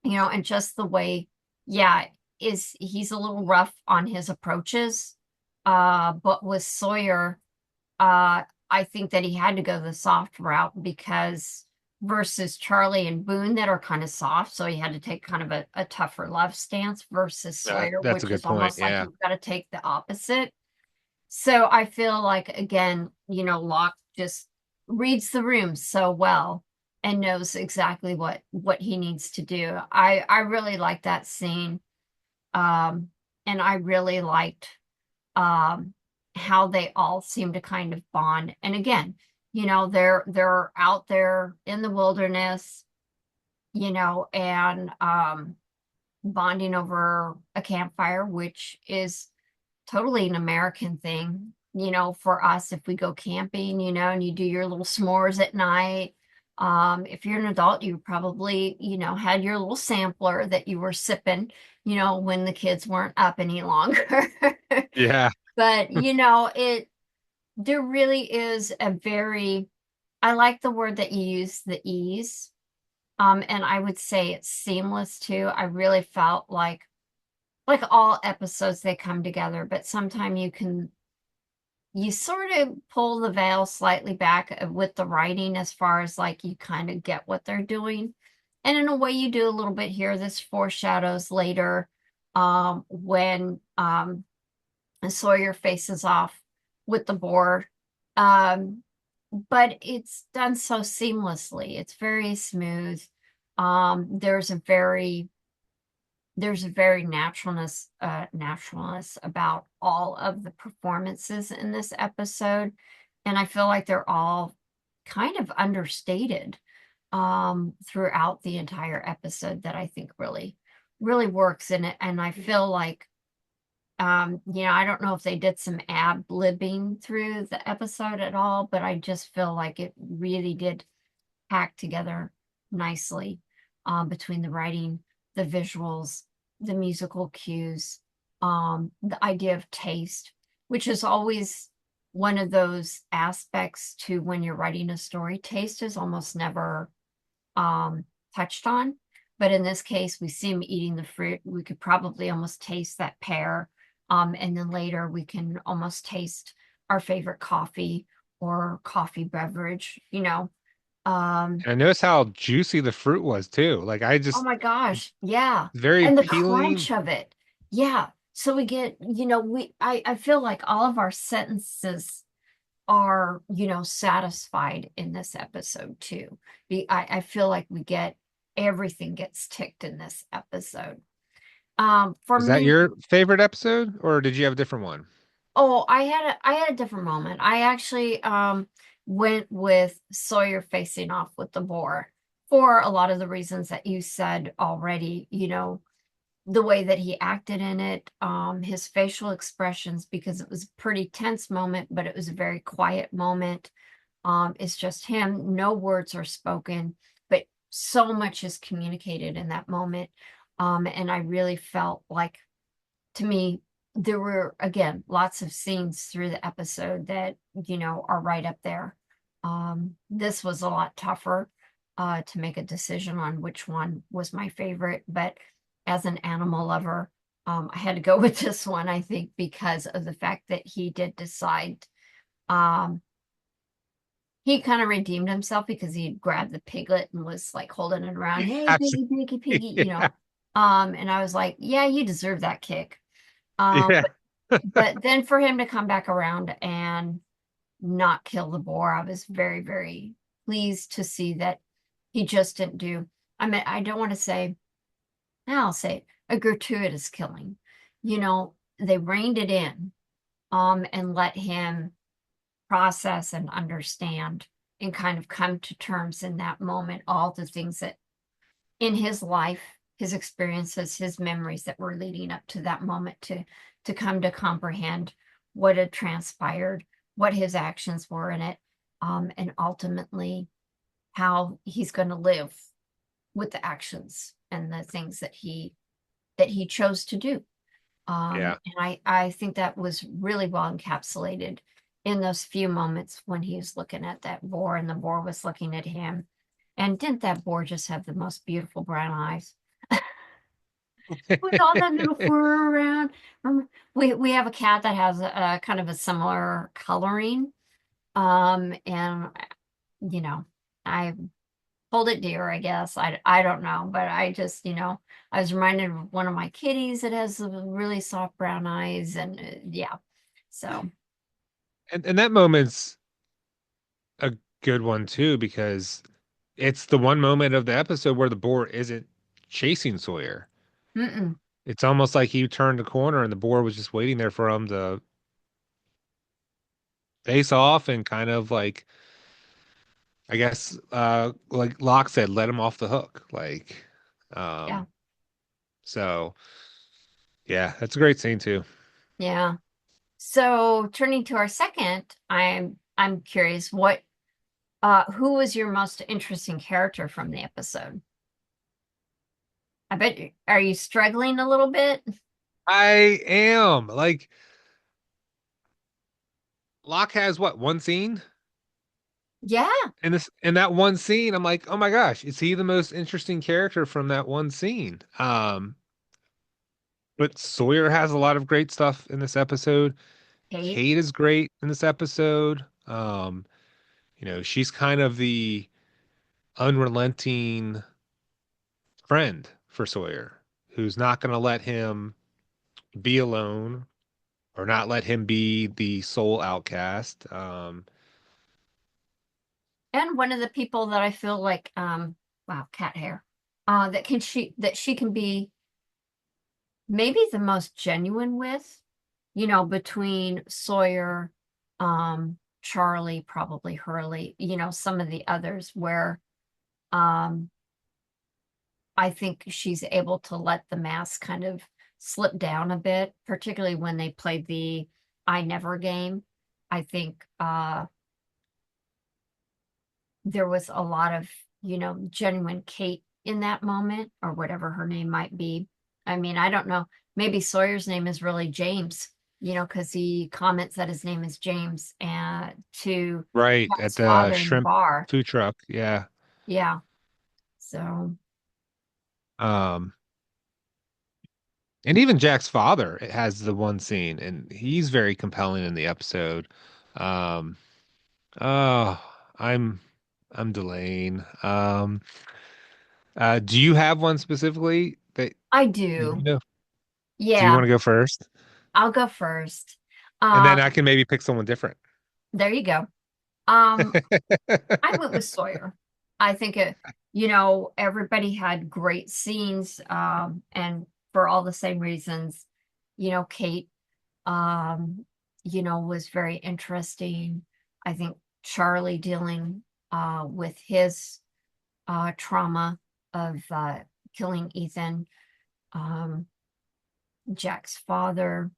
and just the way, yeah, he's a little rough on his approaches. But with Sawyer, I think that he had to go the soft route because versus Charlie and Boone that are kind of soft, so he had to take kind of a tougher love stance versus Sawyer, That's a which good is point. almost like Yeah. you've got to take the opposite. So I feel like again, Locke just reads the room so well and knows exactly what he needs to do. I really like that scene. Um, and I really liked um, how they all seem to kind of bond. And again, they're out there in the wilderness, and bonding over a campfire, which is totally an American thing. For us, if we go camping, and you do your little s'mores at night. If you're an adult, you probably, had your little sampler that you were sipping, when the kids weren't up any longer. Yeah. But there really is I like the word that you use, the ease. And I would say it's seamless too. I really felt like all episodes they come together, but sometimes you sort of pull the veil slightly back with the writing as far as like you kind of get what they're doing. And in a way you do a little bit here. This foreshadows later when Sawyer faces off with the boar. Um, but it's done so seamlessly. It's very smooth. There's a very naturalness about all of the performances in this episode, and I feel like they're all kind of understated throughout the entire episode that I think really really works in it. And I feel like I don't know if they did some ad-libbing through the episode at all, but I just feel like it really did pack together nicely between the writing, the visuals, the musical cues, the idea of taste, which is always one of those aspects to when you're writing a story. Taste is almost never um, touched on. But in this case, we see him eating the fruit. We could probably almost taste that pear. And then later we can almost taste our favorite coffee or coffee beverage. Um, And I noticed how juicy the fruit was too. Like I oh just, my it's gosh, yeah. very And the appealing. crunch of it. Yeah. So we get, I feel like all of our sentences are, satisfied in this episode too. I feel like everything gets ticked in this episode. For Was that me, your favorite episode, or did you have a different one? oh, I had a different moment. I actually went with Sawyer facing off with the boar for a lot of the reasons that you said already, the way that he acted in it, his facial expressions, because it was a pretty tense moment, but it was a very quiet moment. It's just him. No words are spoken, but so much is communicated in that moment. And I really felt like, to me, there were, again, lots of scenes through the episode that, are right up there. This was a lot tougher to make a decision on which one was my favorite, but as an animal lover, I had to go with this one, I think, because of the fact that he did decide. Um, he kind of redeemed himself because he grabbed the piglet and was like holding it around, hey, piggy, piggy, piggy, Yeah. And I was like, yeah, you deserve that kick. Yeah. But then for him to come back around and not kill the boar, I was very, very pleased to see that he just didn't do, I mean, I don't want to say, I'll say it, a gratuitous killing. They reined it in. and let him process and understand and kind of come to terms in that moment, all the things that in his life, his experiences, his memories that were leading up to that moment to come to comprehend what had transpired, what his actions were in it, and ultimately how he's going to live with the actions and the things that he chose to do. Yeah. And I think that was really well encapsulated in those few moments when he was looking at that boar and the boar was looking at him. And didn't that boar just have the most beautiful brown eyes with all that little fur around? We have a cat that has a kind of a similar coloring. And you know, I hold it dear, I guess. I don't know, but I just, I was reminded of one of my kitties that has really soft brown eyes, and yeah. So, And that moment's a good one too, because it's the one moment of the episode where the boar isn't chasing Sawyer. mm-mm, It's almost like he turned the corner and the boar was just waiting there for him to face off and kind of like, I guess, like Locke said, let him off the hook. Like, yeah, um, so yeah, that's a great scene too. yeah. So, turning to our second, I'm curious, who was your most interesting character from the episode? I bet are you struggling a little bit? I am like Locke has what, one scene? Yeah, In that one scene, I'm like, oh my gosh, is he the most interesting character from that one scene? But Sawyer has a lot of great stuff in this episode. Kate. Kate is great in this episode. She's kind of the unrelenting friend for Sawyer, who's not going to let him be alone or not let him be the sole outcast. And one of the people that I feel like, wow, cat hair, that she can be maybe the most genuine with, between Sawyer, Charlie, probably Hurley, some of the others where um I think she's able to let the mask kind of slip down a bit, particularly when they played the I Never game. I think there was a lot of, genuine Kate in that moment, or whatever her name might be. I mean, I don't know. Maybe Sawyer's name is really James, because he comments that his name is James, and to right at Jack's the father in the shrimp bar. food truck. Yeah. Yeah. So, Um, and even Jack's father has the one scene, and he's very compelling in the episode. Um, oh, I'm I'm delaying. Do you have one specifically that I you do. know? Do you Yeah, want to go first? I'll go first. And Um, then I can maybe pick someone different. there you go. Um, I went with Sawyer. I think everybody had great scenes, and for all the same reasons, Kate, um, was very interesting. I think Charlie dealing with his trauma of killing Ethan, um, Jack's father,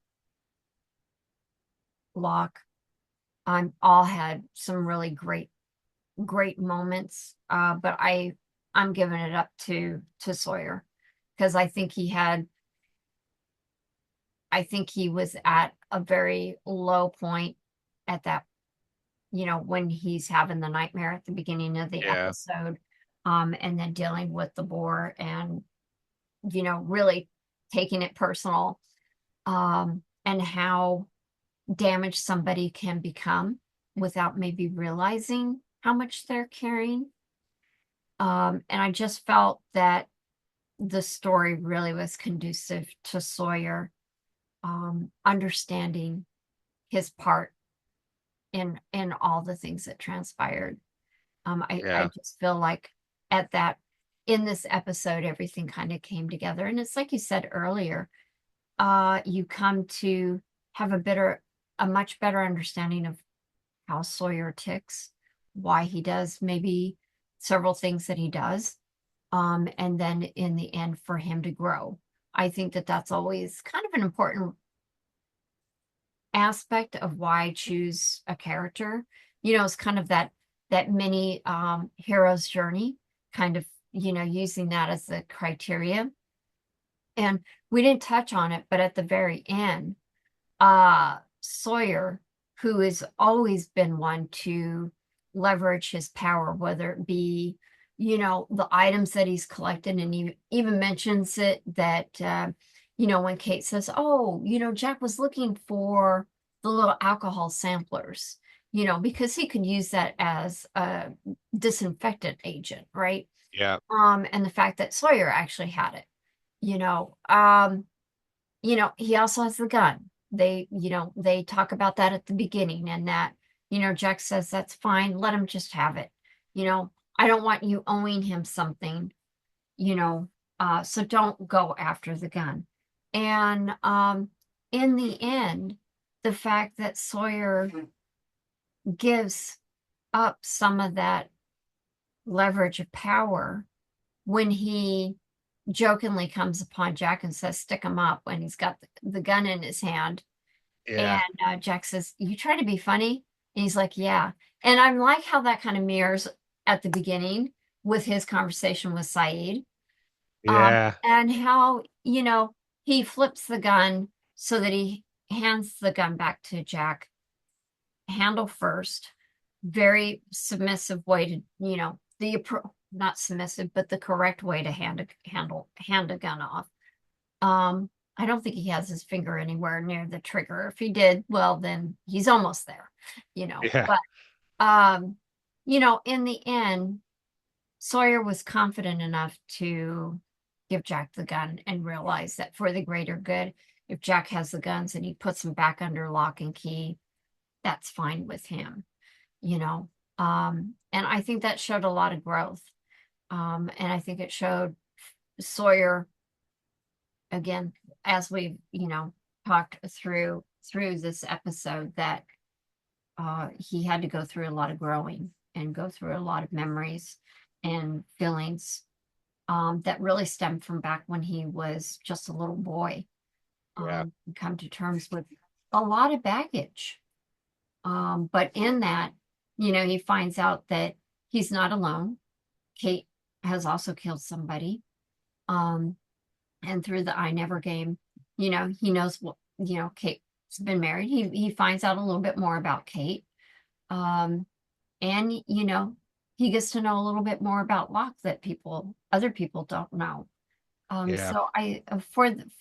Locke, all had some really great moments. But I'm giving it up to Sawyer because I think he was at a very low point at that, when he's having the nightmare at the beginning of the Yeah, episode, and then dealing with the boar and, really taking it personal, and how damaged somebody can become without maybe realizing how much they're carrying. And I just felt that the story really was conducive to Sawyer, understanding his part in all the things that transpired. I yeah, just feel like at that in this episode, everything kind of came together. And it's like you said earlier, you come to have a much better understanding of how Sawyer ticks, why he does maybe several things that he does, and then in the end for him to grow. I think that that's always kind of an important aspect of why I choose a character. It's kind of that mini hero's journey, kind of, using that as the criteria. And we didn't touch on it, but at the very end, Sawyer, who has always been one to leverage his power, whether it be, the items that he's collected, and he even mentions it that, when Kate says, oh, Jack was looking for the little alcohol samplers, because he could use that as a disinfectant agent, right? Yeah. And the fact that Sawyer actually had it, you know, um, he also has the gun. They talk about that at the beginning, and that, Jack says that's fine, let him just have it. You know, I don't want you owing him something, you know, so don't go after the gun. And in the end, the fact that Sawyer gives up some of that leverage of power when he jokingly comes upon Jack and says, stick him up when he's got the gun in his hand. And Yeah. Jack says, you try to be funny? And he's like, yeah. And I like how that kind of mirrors at the beginning with his conversation with Saeed. Yeah. And how, he flips the gun so that he hands the gun back to Jack, handle first, very submissive way to, not submissive, but the correct way to hand a gun off. I don't think he has his finger anywhere near the trigger. If he did, well, then he's almost there, Yeah. But in the end, Sawyer was confident enough to give Jack the gun and realize that for the greater good, if Jack has the guns and he puts them back under lock and key, that's fine with him, you know. And I think that showed a lot of growth. And I think it showed Sawyer again, as we've, talked through this episode, that he had to go through a lot of growing and go through a lot of memories and feelings that really stemmed from back when he was just a little boy. Yeah. Come to terms with a lot of baggage. But in that, he finds out that he's not alone. Kate has also killed somebody. Um, and through the I Never game, he knows what, Kate's been married. He finds out a little bit more about Kate. Um, and he gets to know a little bit more about Locke that other people don't know. Yeah. So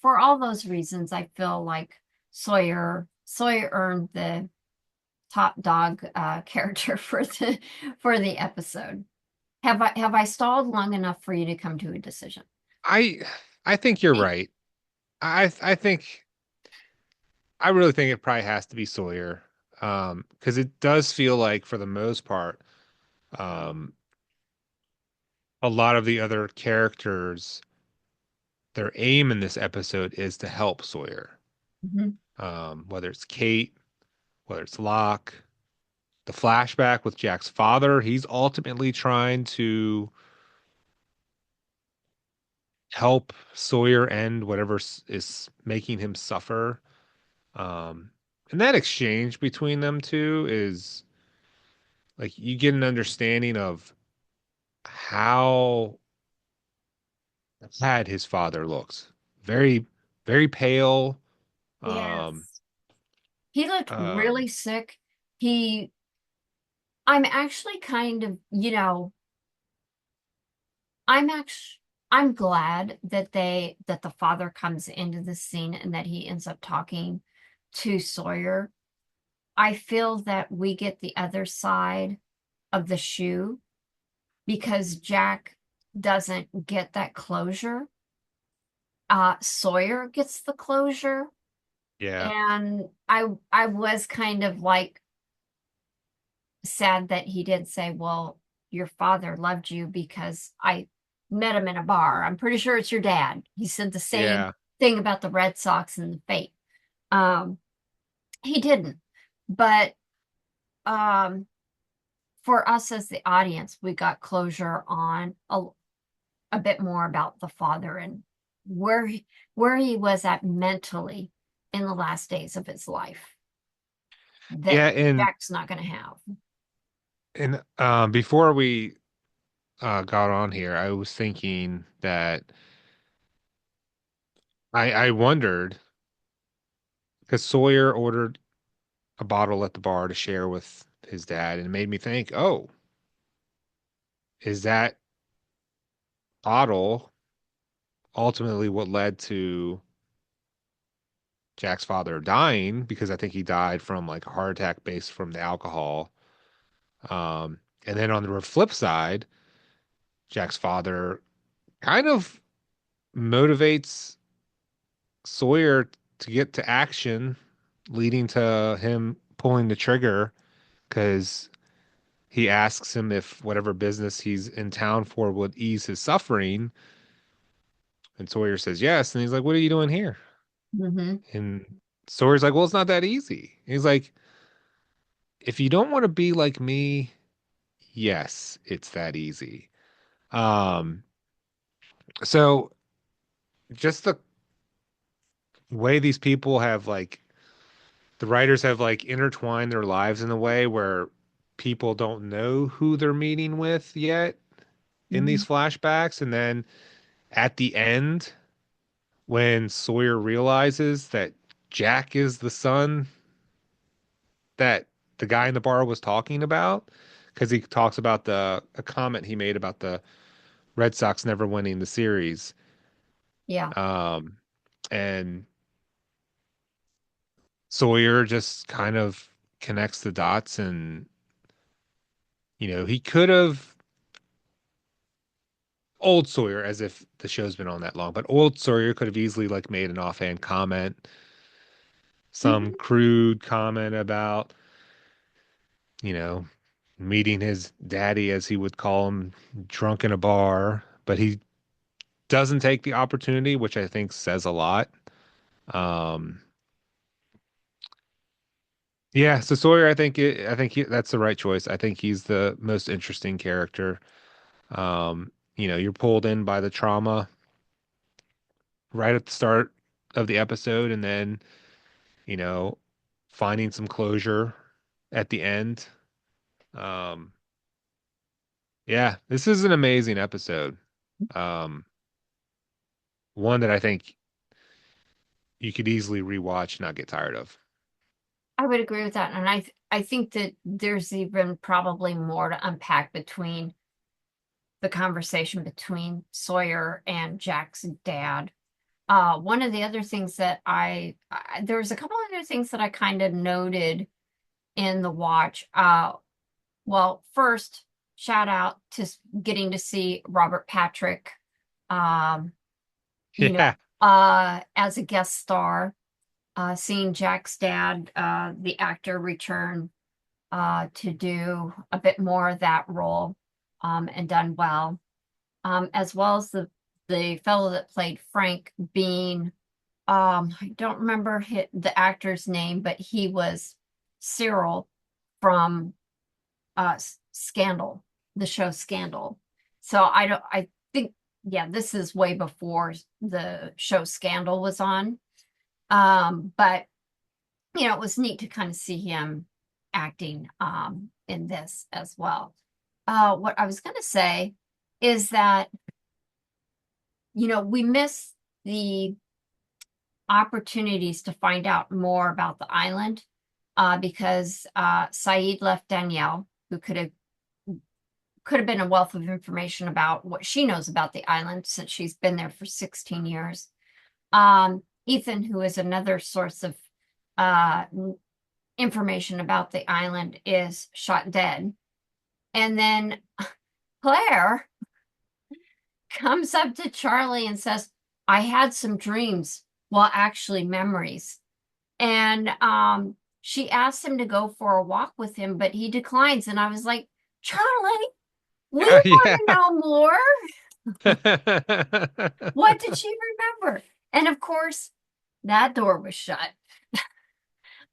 for all those reasons, I feel like Sawyer earned the top dog character for the episode. Have I stalled long enough for you to come to a decision? I I think you're right. I think I really think it probably has to be Sawyer. Because it does feel like for the most part, um, a lot of the other characters, their aim in this episode is to help Sawyer. Mhm. Whether it's Kate, whether it's Locke, the flashback with Jack's father, he's ultimately trying to help Sawyer end whatever is making him suffer. And that exchange between them two is like you get an understanding of how sad his father looks. Very, very pale. Um, Yes. He looked um, really sick. He, I'm actually kind of, I'm actually, I'm glad that the father comes into the scene and that he ends up talking to Sawyer. I feel that we get the other side of the shoe because Jack doesn't get that closure. Sawyer gets the closure, yeah, and I was kind of like sad that he did say, well, your father loved you because I met him in a bar. I'm pretty sure it's your dad. He said the same yeah, thing about the Red Sox and the fate. Um, he didn't. But um, for us as the audience, we got closure on a bit more about the father and where he was at mentally in the last days of his life that Yeah, and Jack's not going to have. before we got on here, I was thinking that I wondered because Sawyer ordered a bottle at the bar to share with his dad, and it made me think, oh, is that bottle ultimately what led to Jack's father dying? Because I think he died from like a heart attack based from the alcohol. And then on the flip side, Jack's father kind of motivates Sawyer to get to action, leading to him pulling the trigger because he asks him if whatever business he's in town for would ease his suffering. And Sawyer says yes. And he's like, what are you doing here? Mm-hmm. And Sawyer's like, well, it's not that easy. He's like, if you don't want to be like me, yes, it's that easy. Um, so just the way these people have like the writers have like intertwined their lives in a way where people don't know who they're meeting with yet in Mm-hmm. these flashbacks. And then at the end, when Sawyer realizes that Jack is the son that the guy in the bar was talking about, because he talks about a comment he made about the Red Sox never winning the series. Yeah, Um, and Sawyer just kind of connects the dots and he could have old Sawyer, as if the show's been on that long, but old Sawyer could have easily like made an offhand comment, some mm-hmm. crude comment about, you know, meeting his daddy, as he would call him, drunk in a bar, but he doesn't take the opportunity, which I think says a lot. Um, yeah, so Sawyer, I think that's the right choice. I think he's the most interesting character. You're pulled in by the trauma right at the start of the episode, and then you know, finding some closure at the end. Um, yeah, this is an amazing episode. Um, one that I think you could easily rewatch, and not get tired of. I would agree with that, and I think that there's even probably more to unpack between the conversation between Sawyer and Jack's dad. One of the other things that there was a couple other things that I kind of noted in the watch. Well, first, shout out to getting to see Robert Patrick, um, you know, Yeah, as a guest star, seeing Jack's dad, the actor, return to do a bit more of that role, and done well, as well as the fellow that played Frank being, I don't remember the actor's name, but he was Cyril from Scandal, the show Scandal. So I think, yeah, this is way before the show Scandal was on. But it was neat to kind of see him acting in this as well. What I was going to say is that, we miss the opportunities to find out more about the island, because Saeed left Danielle, who could have been a wealth of information about what she knows about the island since she's been there for 16 years. Ethan, who is another source of uh, information about the island, is shot dead. And then Claire comes up to Charlie and says, I had some dreams, well, actually memories. And she asked him to go for a walk with him, but he declines. And I was like, Charlie, we yeah, want to know more. What did she remember? And of course, that door was shut.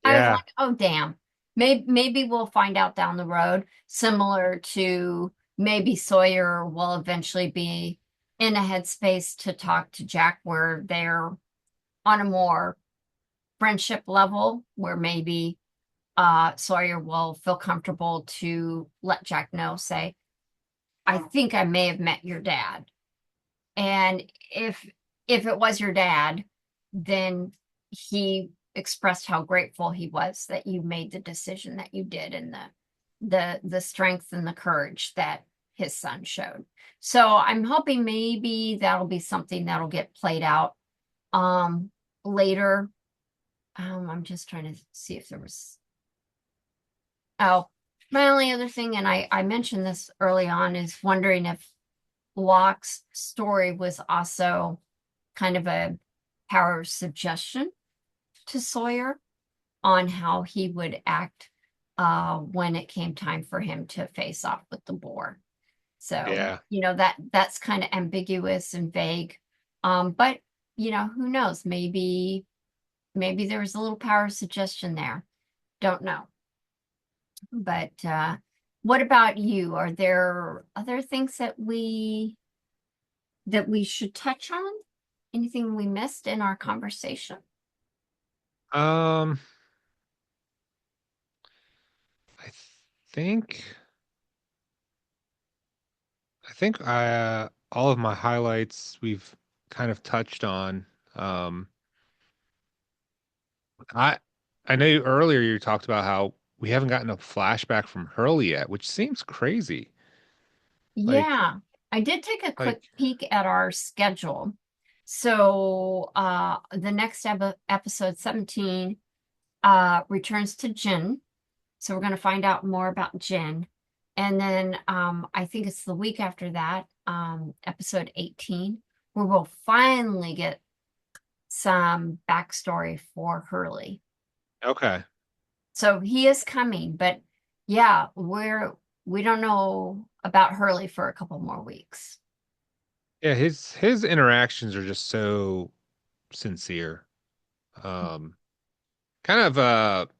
I was yeah. like, oh, damn. maybe we'll find out down the road, similar to maybe Sawyer will eventually be in a headspace to talk to Jack where they're on a more friendship level, where maybe Sawyer will feel comfortable to let Jack know, say, I think I may have met your dad. And if it was your dad, then he expressed how grateful he was that you made the decision that you did, and the strength and the courage that his son showed. So I'm hoping maybe that'll be something that'll get played out later. I'm just trying to see if there was, oh, my only other thing, and I mentioned this early on, is wondering if Locke's story was also kind of a power of suggestion to Sawyer on how he would act when it came time for him to face off with the boar. So, Yeah. that's kind of ambiguous and vague. But who knows? Maybe there was a little power of suggestion there. Don't know. But what about you? Are there other things that we should touch on? Anything we missed in our conversation? Um, I think I think all of my highlights we've kind of touched on. Um, I I know earlier you talked about how we haven't gotten a flashback from Hurley yet, which seems crazy. Like Yeah, I did take a quick like peek at our schedule. So the next episode 17 returns to Jin. So we're going to find out more about Jin. And then I think it's the week after that, episode 18, where we'll finally get some backstory for Hurley. okay. So he is coming, but yeah, we don't know about Hurley for a couple more weeks. Yeah, his interactions are just so sincere. Um, kind of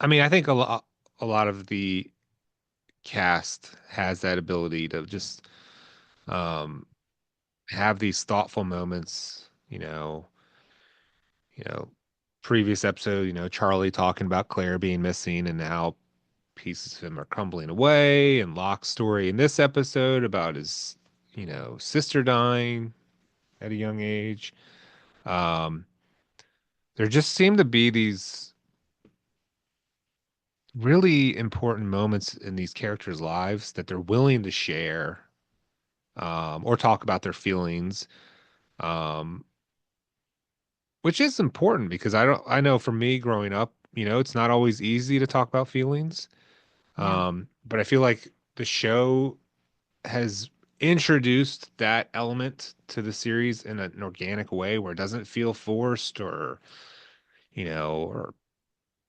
I mean, I think a lot of the cast has that ability to just um have these thoughtful moments, you know, previous episode, Charlie talking about Claire being missing and how pieces of him are crumbling away, and Locke's story in this episode about his, sister dying at a young age. Um, there just seem to be these really important moments in these characters' lives that they're willing to share, or talk about their feelings, um, which is important because I know for me growing up, it's not always easy to talk about feelings. Yeah. But I feel like the show has introduced that element to the series in an organic way where it doesn't feel forced or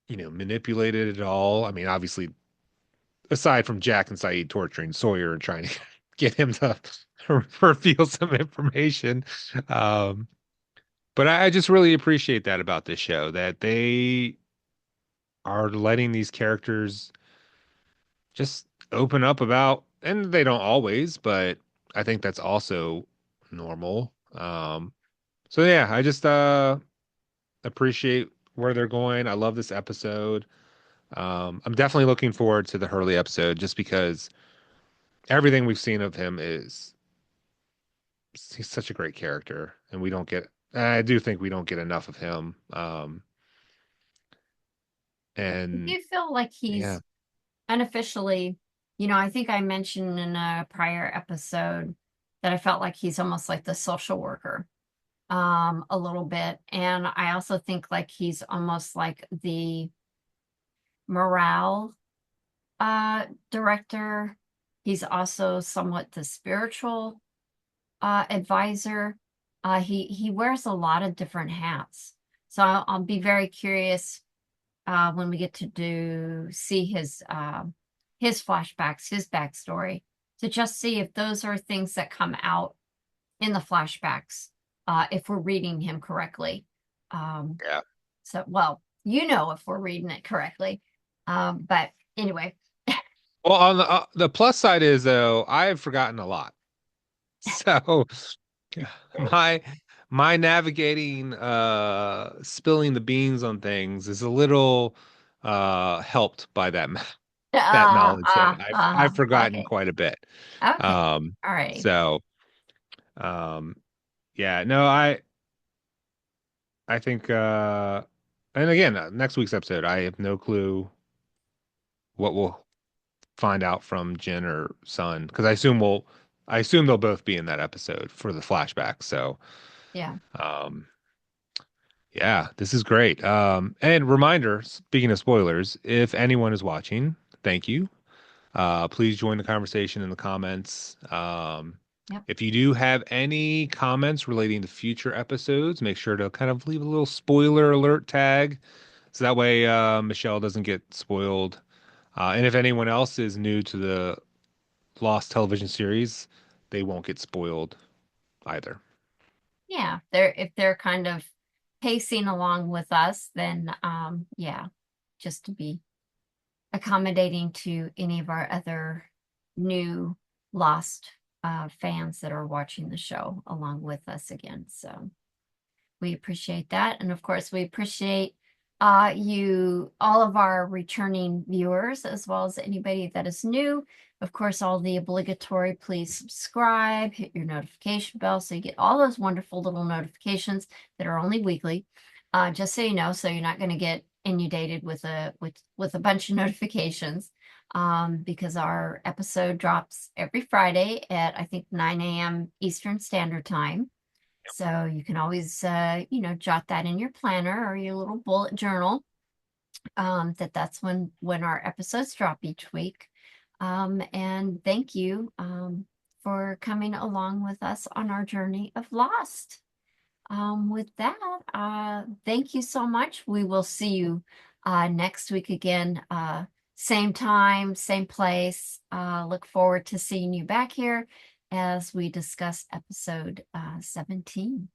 manipulated at all. I mean, obviously, aside from Jack and Saeed torturing Sawyer and trying to get him to reveal some information. Um, but I just really appreciate that about this show, that they are letting these characters just open up about, and they don't always, but I think that's also normal. So yeah, I just appreciate where they're going. I love this episode. I'm definitely looking forward to the Hurley episode just because everything we've seen of him is he's such a great character, and I do think we don't get enough of him. Do And you feel like yeah, he's unofficially, I think I mentioned in a prior episode that I felt like he's almost like the social worker, a little bit. And I also think like he's almost like the morale director. He's also somewhat the spiritual advisor. He wears a lot of different hats. So I'll be very curious when we get to see his flashbacks, his backstory, to just see if those are things that come out in the flashbacks, if we're reading him correctly. Um, yeah, so, well, if we're reading it correctly. But anyway, Well, on the plus side is though, I've forgotten a lot. So my my navigating spilling the beans on things is a little helped by that knowledge that I've forgotten okay. quite a bit. Okay. Um All right. so um yeah, no, I think and again, next week's episode, I have no clue what we'll find out from Jin or Sun because I assume they'll both be in that episode for the flashback. So Yeah. um yeah, this is great. And reminder, speaking of spoilers, if anyone is watching, thank you. Please join the conversation in the comments. Yep. If you do have any comments relating to future episodes, make sure to kind of leave a little spoiler alert tag so that way Michelle doesn't get spoiled. And if anyone else is new to the Lost television series, they won't get spoiled either. Yeah. They're if they're kind of pacing along with us, then yeah, just to be accommodating to any of our other new Lost fans that are watching the show along with us again. So we appreciate that. And of course, we appreciate all of our returning viewers, as well as anybody that is new. Of course, all the obligatory, please subscribe, hit your notification bell so you get all those wonderful little notifications that are only weekly. Just so you know, so you're not going to get inundated with a bunch of notifications. Because our episode drops every Friday at I think 9 a.m. Eastern Standard Time. So you can always, jot that in your planner or your little bullet journal, that's when our episodes drop each week. And thank you, for coming along with us on our journey of Lost. With that, thank you so much. We will see you, next week again, same time, same place. Look forward to seeing you back here as we discuss episode 17.